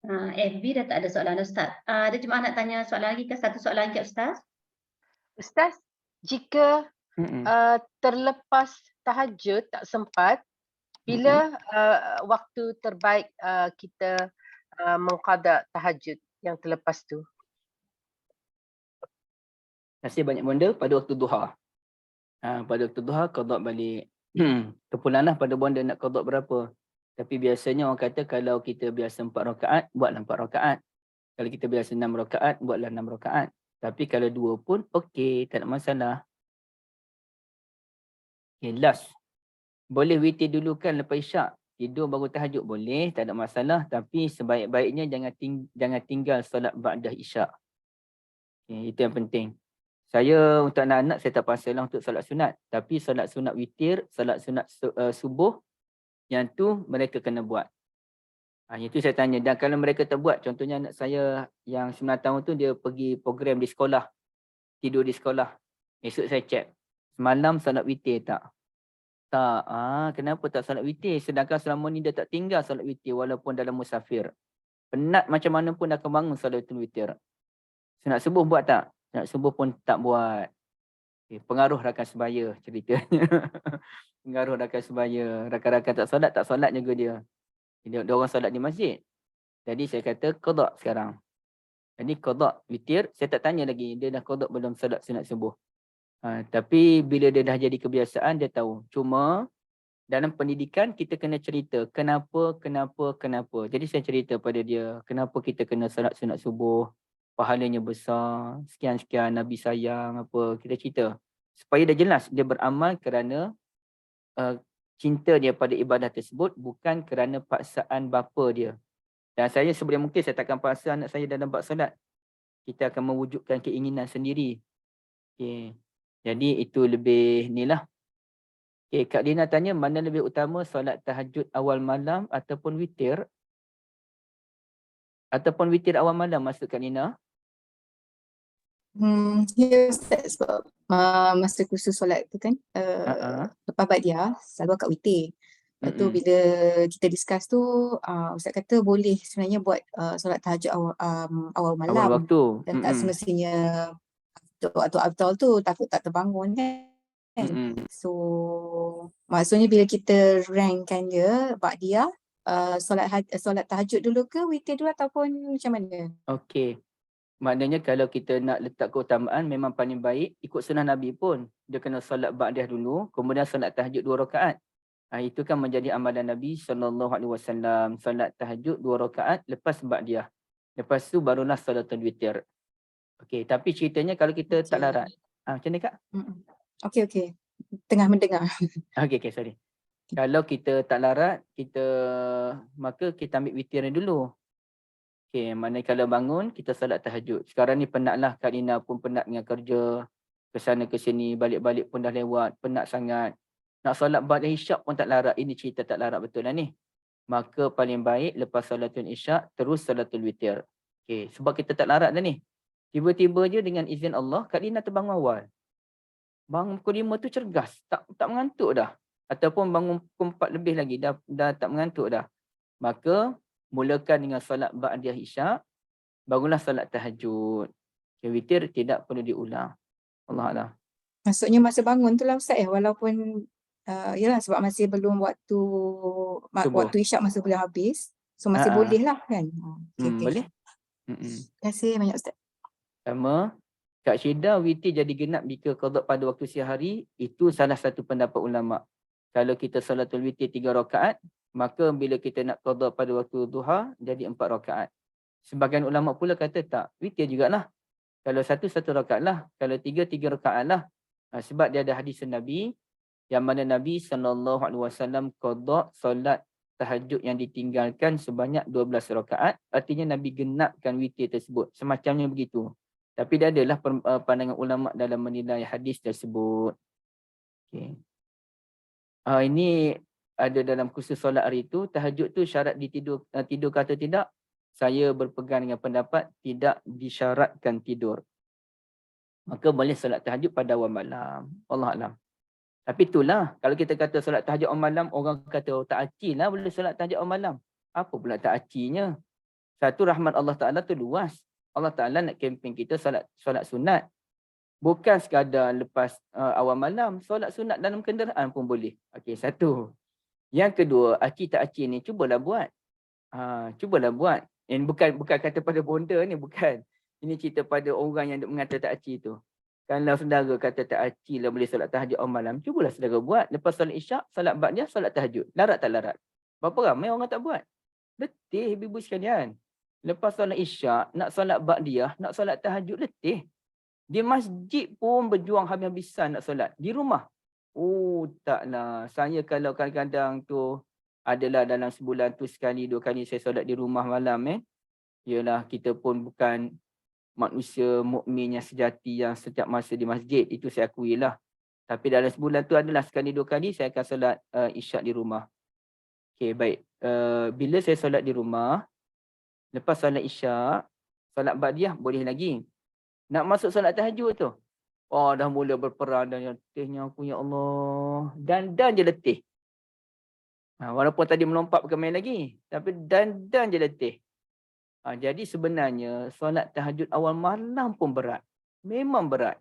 FB dah tak ada soalan Ustaz. Ada jemaah nak tanya soalan lagi ke? Satu soalan lagi Ustaz. Ustaz, jika terlepas tahajud tak sempat, bila waktu terbaik kita mengqada tahajud yang terlepas tu? Masih banyak benda pada waktu duha. Pada waktu duha qada balik. Terpulanlah pada benda nak qada berapa. Tapi biasanya orang kata kalau kita biasa 4 rakaat, buatlah 4 rakaat. Kalau kita biasa 6 rakaat, buatlah 6 rakaat. Tapi kalau 2 pun okey, tak ada masalah. Okay, last. Boleh witir dulu kan lepas Isyak. Tidur baru tahajud boleh, tak ada masalah. Tapi sebaik-baiknya jangan tinggal solat ba'dah Isyak. Okay, itu yang penting. Saya untuk anak-anak saya tak pasalah untuk solat sunat. Tapi solat sunat witir, solat sunat subuh, yang tu mereka kena buat. Itu saya tanya. Dan kalau mereka tak buat, contohnya anak saya yang 9 tahun tu dia pergi program di sekolah. Tidur di sekolah. Esok saya cek. Semalam solat witir tak? Tak. Kenapa tak solat witir? Sedangkan selama ni dia tak tinggal solat witir walaupun dalam musafir. Penat macam mana pun akan bangun solat witir. Sunat subuh buat tak? Sunat subuh pun tak buat. Pengaruh rakan sebaya ceritanya. Pengaruh rakan sebaya. Rakan-rakan tak solat juga dia. Dia orang solat di masjid. Jadi saya kata qada sekarang. Jadi qada witir, saya tak tanya lagi dia dah qada belum solat sunat subuh. Tapi bila dia dah jadi kebiasaan dia tahu. Cuma dalam pendidikan kita kena cerita kenapa. Jadi saya cerita pada dia kenapa kita kena solat sunat subuh. Pahalanya besar, sekian-sekian Nabi sayang apa. Kita cerita. Supaya dia jelas dia beramal kerana cinta dia pada ibadah tersebut bukan kerana paksaan bapa dia. Dan saya sebelum mungkin saya takkan paksa anak saya dalam bab solat. Kita akan mewujudkan keinginan sendiri. Okay. Jadi itu lebih ni lah. Okay, Kak Dina tanya mana lebih utama solat tahajud awal malam ataupun witir? Ataupun witir awal malam maksud Kak Dina? Ya Ustaz, sebab masa kursus solat tu kan, lepas Badiah selalu akak witir. Lepas tu bila kita discuss tu, Ustaz kata boleh sebenarnya buat solat tahajud awal Awal malam. waktu. Dan tak semestinya waktu afdal tu takut tak terbangun kan. So maksudnya bila kita rankkan dia Badiah, solat tahajud dulu ke witir dulu ataupun macam mana? Okey. Maknanya kalau kita nak letak keutamaan memang paling baik ikut sunnah Nabi pun. Dia kena solat Ba'diyah dulu, kemudian solat tahajud 2 rakaat. Itu kan menjadi amalan Nabi SAW. Solat tahajud 2 rakaat lepas Ba'diyah. Lepas tu barulah solatul witir. Okey, tapi ceritanya kalau kita tak larat. Macam ni Kak? Okey. Tengah mendengar. Okey, sorry. Kalau kita tak larat, maka kita ambil witirnya dulu. Okey, maknanya kalau bangun, kita solat tahajud. Sekarang ni penatlah, Kak Nina pun penat dengan kerja. Ke sana ke sini, balik-balik pun dah lewat. Penat sangat. Nak solat ba'da isyak pun tak larat. Ini cerita tak larat betul lah ni. Maka paling baik lepas solatul isyak, terus solatul witir. Okey, sebab kita tak larat dah ni. Tiba-tiba je dengan izin Allah, Kak Nina terbangun awal. Bangun pukul 5 tu cergas. Tak mengantuk dah. Ataupun bangun pukul 4 lebih lagi. Dah tak mengantuk dah. Maka mulakan dengan solat ba'diyah isyak, barulah solat tahajud. Witir tidak perlu diulang. Allahuakbar. Maksudnya masa bangun tu lah Ustaz walaupun yalah sebab masih belum waktu isyak masih belum habis. So masih boleh lah kan. Boleh. Terima kasih banyak Ustaz. Sama. Kak Syeda witir jadi genap jika qada pada waktu siang hari, itu salah satu pendapat ulama. Kalau kita solatul witir 3 rakaat, maka bila kita nak qada pada waktu duha, jadi 4 rakaat. Sebagian ulama pula kata tak, witir jugalah. Kalau 1 rakaat lah, kalau 3 rakaat lah. Sebab dia ada hadis Nabi, yang mana Nabi SAW qada solat tahajud yang ditinggalkan sebanyak 12 rakaat. Artinya Nabi genapkan witir tersebut. Semacamnya begitu. Tapi dia adalah pandangan ulama dalam menilai hadis tersebut. Okay. Ini ada dalam kursus solat hari itu, tahajud tu syarat tidur kata tidak. Saya berpegang dengan pendapat tidak disyaratkan tidur. Maka boleh solat tahajud pada awal malam. Wallahualam. Tapi itulah, kalau kita kata solat tahajud awal malam, orang kata tak aci lah boleh solat tahajud awal malam. Apa pula tak acinya? Satu, rahmat Allah Ta'ala tu luas. Allah Ta'ala nak kempen kita solat sunat. Bukan sekadar lepas awal malam, solat sunat dalam kenderaan pun boleh. Okey, satu. Yang kedua, aci tak aci ni cubalah buat. Cubalah buat. Ini bukan kata pada bonda ni, bukan. Ini cerita pada orang yang mengata tak aci tu. Kalau saudara kata tak aci lah boleh solat tahajud awal malam, cubalah saudara buat. Lepas solat isyak, solat ba'diyah, solat tahajud. Larat tak larat? Berapa ramai orang tak buat? Letih ibu-ibu sekalian. Lepas solat isyak, nak solat ba'diyah, nak solat tahajud, letih. Di masjid pun berjuang habis-habisan nak solat. Di rumah, taklah. Saya kalau kadang-kadang tu adalah dalam sebulan tu sekali, 2 kali saya solat di rumah malam. Yalah, kita pun bukan manusia mukmin yang sejati yang setiap masa di masjid. Itu saya akui lah. Tapi dalam sebulan tu adalah sekali 2 kali saya akan solat isyak di rumah. Okey, baik. Bila saya solat di rumah, lepas solat isyak, solat ba'diyah boleh lagi. Nak masuk solat tahajud tu, dah mula berperang dan letihnya aku, ya Allah. Dan je letih. Walaupun tadi melompat bukan main lagi, tapi dan je letih. Jadi sebenarnya solat tahajud awal malam pun berat. Memang berat.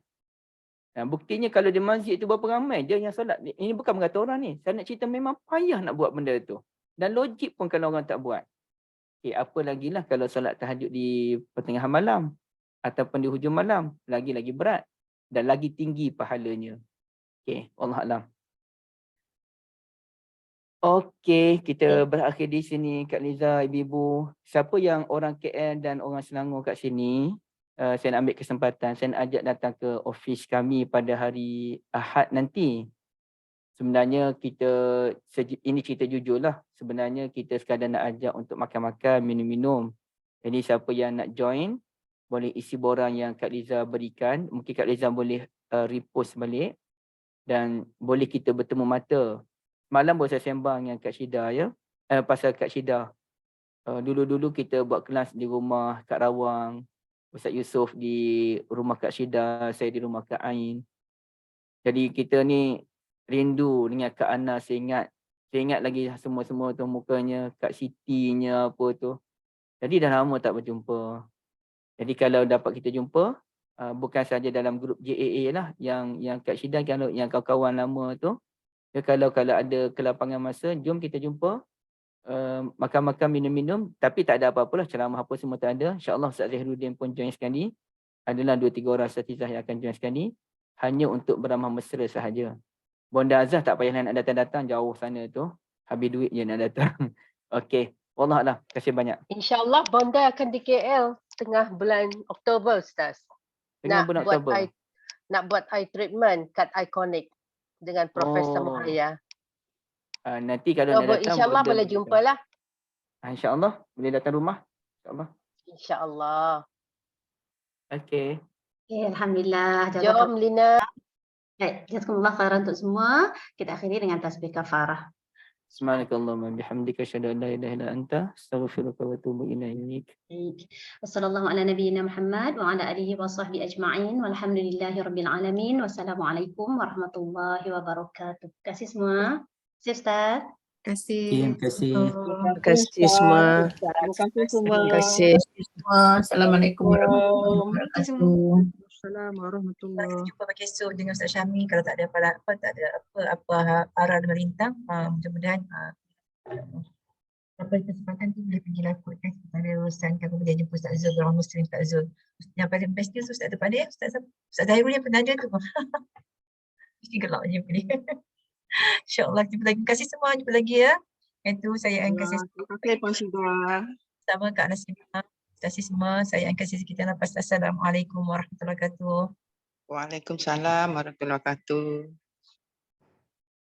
Buktinya kalau di masjid tu berapa ramai je yang solat. Ini bukan mengata orang ni. Saya nak cerita memang payah nak buat benda tu. Dan logik pun kalau orang tak buat. Okay, apa lagi lah kalau solat tahajud di pertengahan malam ataupun di hujung malam, lagi-lagi berat dan lagi tinggi pahalanya. Okay, wallah alam. Okey, kita berakhir di sini Kak Liza, ibu-ibu. Siapa yang orang KL dan orang Selangor kat sini, saya nak ambil kesempatan, saya nak ajak datang ke office kami pada hari Ahad nanti. Sebenarnya kita, ini cerita jujur lah, sebenarnya kita sekadar nak ajak untuk makan-makan, minum-minum. Jadi siapa yang nak join, boleh isi borang yang Kak Liza berikan. Mungkin Kak Liza boleh repost balik dan boleh kita bertemu mata. Malam baru saya sembang dengan Kak Syida ya. Pasal Kak Syida. Dulu-dulu kita buat kelas di rumah Kak Rawang. Ustaz Yusof di rumah Kak Syida. Saya di rumah Kak Ain. Jadi kita ni rindu dengan Kak Ana. Saya ingat lagi semua-semua tu mukanya. Kak Siti-nya apa tu. Jadi dah lama tak berjumpa. Jadi kalau dapat kita jumpa. Bukan saja dalam grup JAA lah. Yang Kak Syida, kalau yang kawan-kawan lama tu. Ya, kalau ada kelapangan masa, jom kita jumpa, makan-makan, minum-minum, tapi tak ada apa-apa lah, ceramah apa semua tak ada. InsyaAllah Ustaz Zahirudin pun join sekali. Adalah 2-3 orang asatizah yang akan join sekali, hanya untuk beramah mesra sahaja. Bonda Azah tak payah nak datang-datang jauh sana tu, habis duit je nak datang. Okey, wallahualam, terima kasih banyak. InsyaAllah Bonda akan di KL tengah bulan Oktober, Ustaz. Tengah bulan Oktober. Nak buat eye treatment kat Iconic dengan Profesor Muhaya. Nanti kalau nak datang, InsyaAllah boleh jumpa lah. InsyaAllah boleh datang rumah. InsyaAllah. InsyaAllah. Okey. Okay, Alhamdulillah. Jom Lina. Baik, jazakumullah khairan untuk semua. Kita akhiri dengan tasbih kafarah. Subhanakallahumma bihamdika asyhadu an la ilaha illa anta astaghfiruka wa atubu ilaik. Wassallallahu ala nabiyyina Muhammad wa ala alihi wa sahbihi ajma'in walhamdulillahi rabbil alamin. Wassalamualaikum warahmatullahi wabarakatuh. Terima kasih semua. Terima kasih Ustaz. Terima kasih. Terima kasih. Terima kasih semua. Terima kasih semua. Terima kasih semua. Assalamualaikum warahmatullahi wabarakatuh. Assalamualaikum Kita warahmatullahi jumpa pagi esok dengan Ustaz Syami. Kalau tak ada apa arah dan melintang, mudah-mudahan apa kesempatan tu boleh pergi lakukan kepada urusan kalau boleh jumpa Ustaz Zul, orang Muslim Ustaz Zul. Yang paling best dia Ustaz depan dia, Ustaz Zahirul yang pernah ada tu. Mesti gelak jumpa dia. InsyaAllah jumpa lagi. Terima kasih semua, jumpa lagi ya. Itu saya akan kasih sama Kak Nasimah. Terima kasih semua, saya akan kasih kita lepas. Assalamualaikum warahmatullahi wabarakatuh. Waalaikumsalam warahmatullahi wabarakatuh.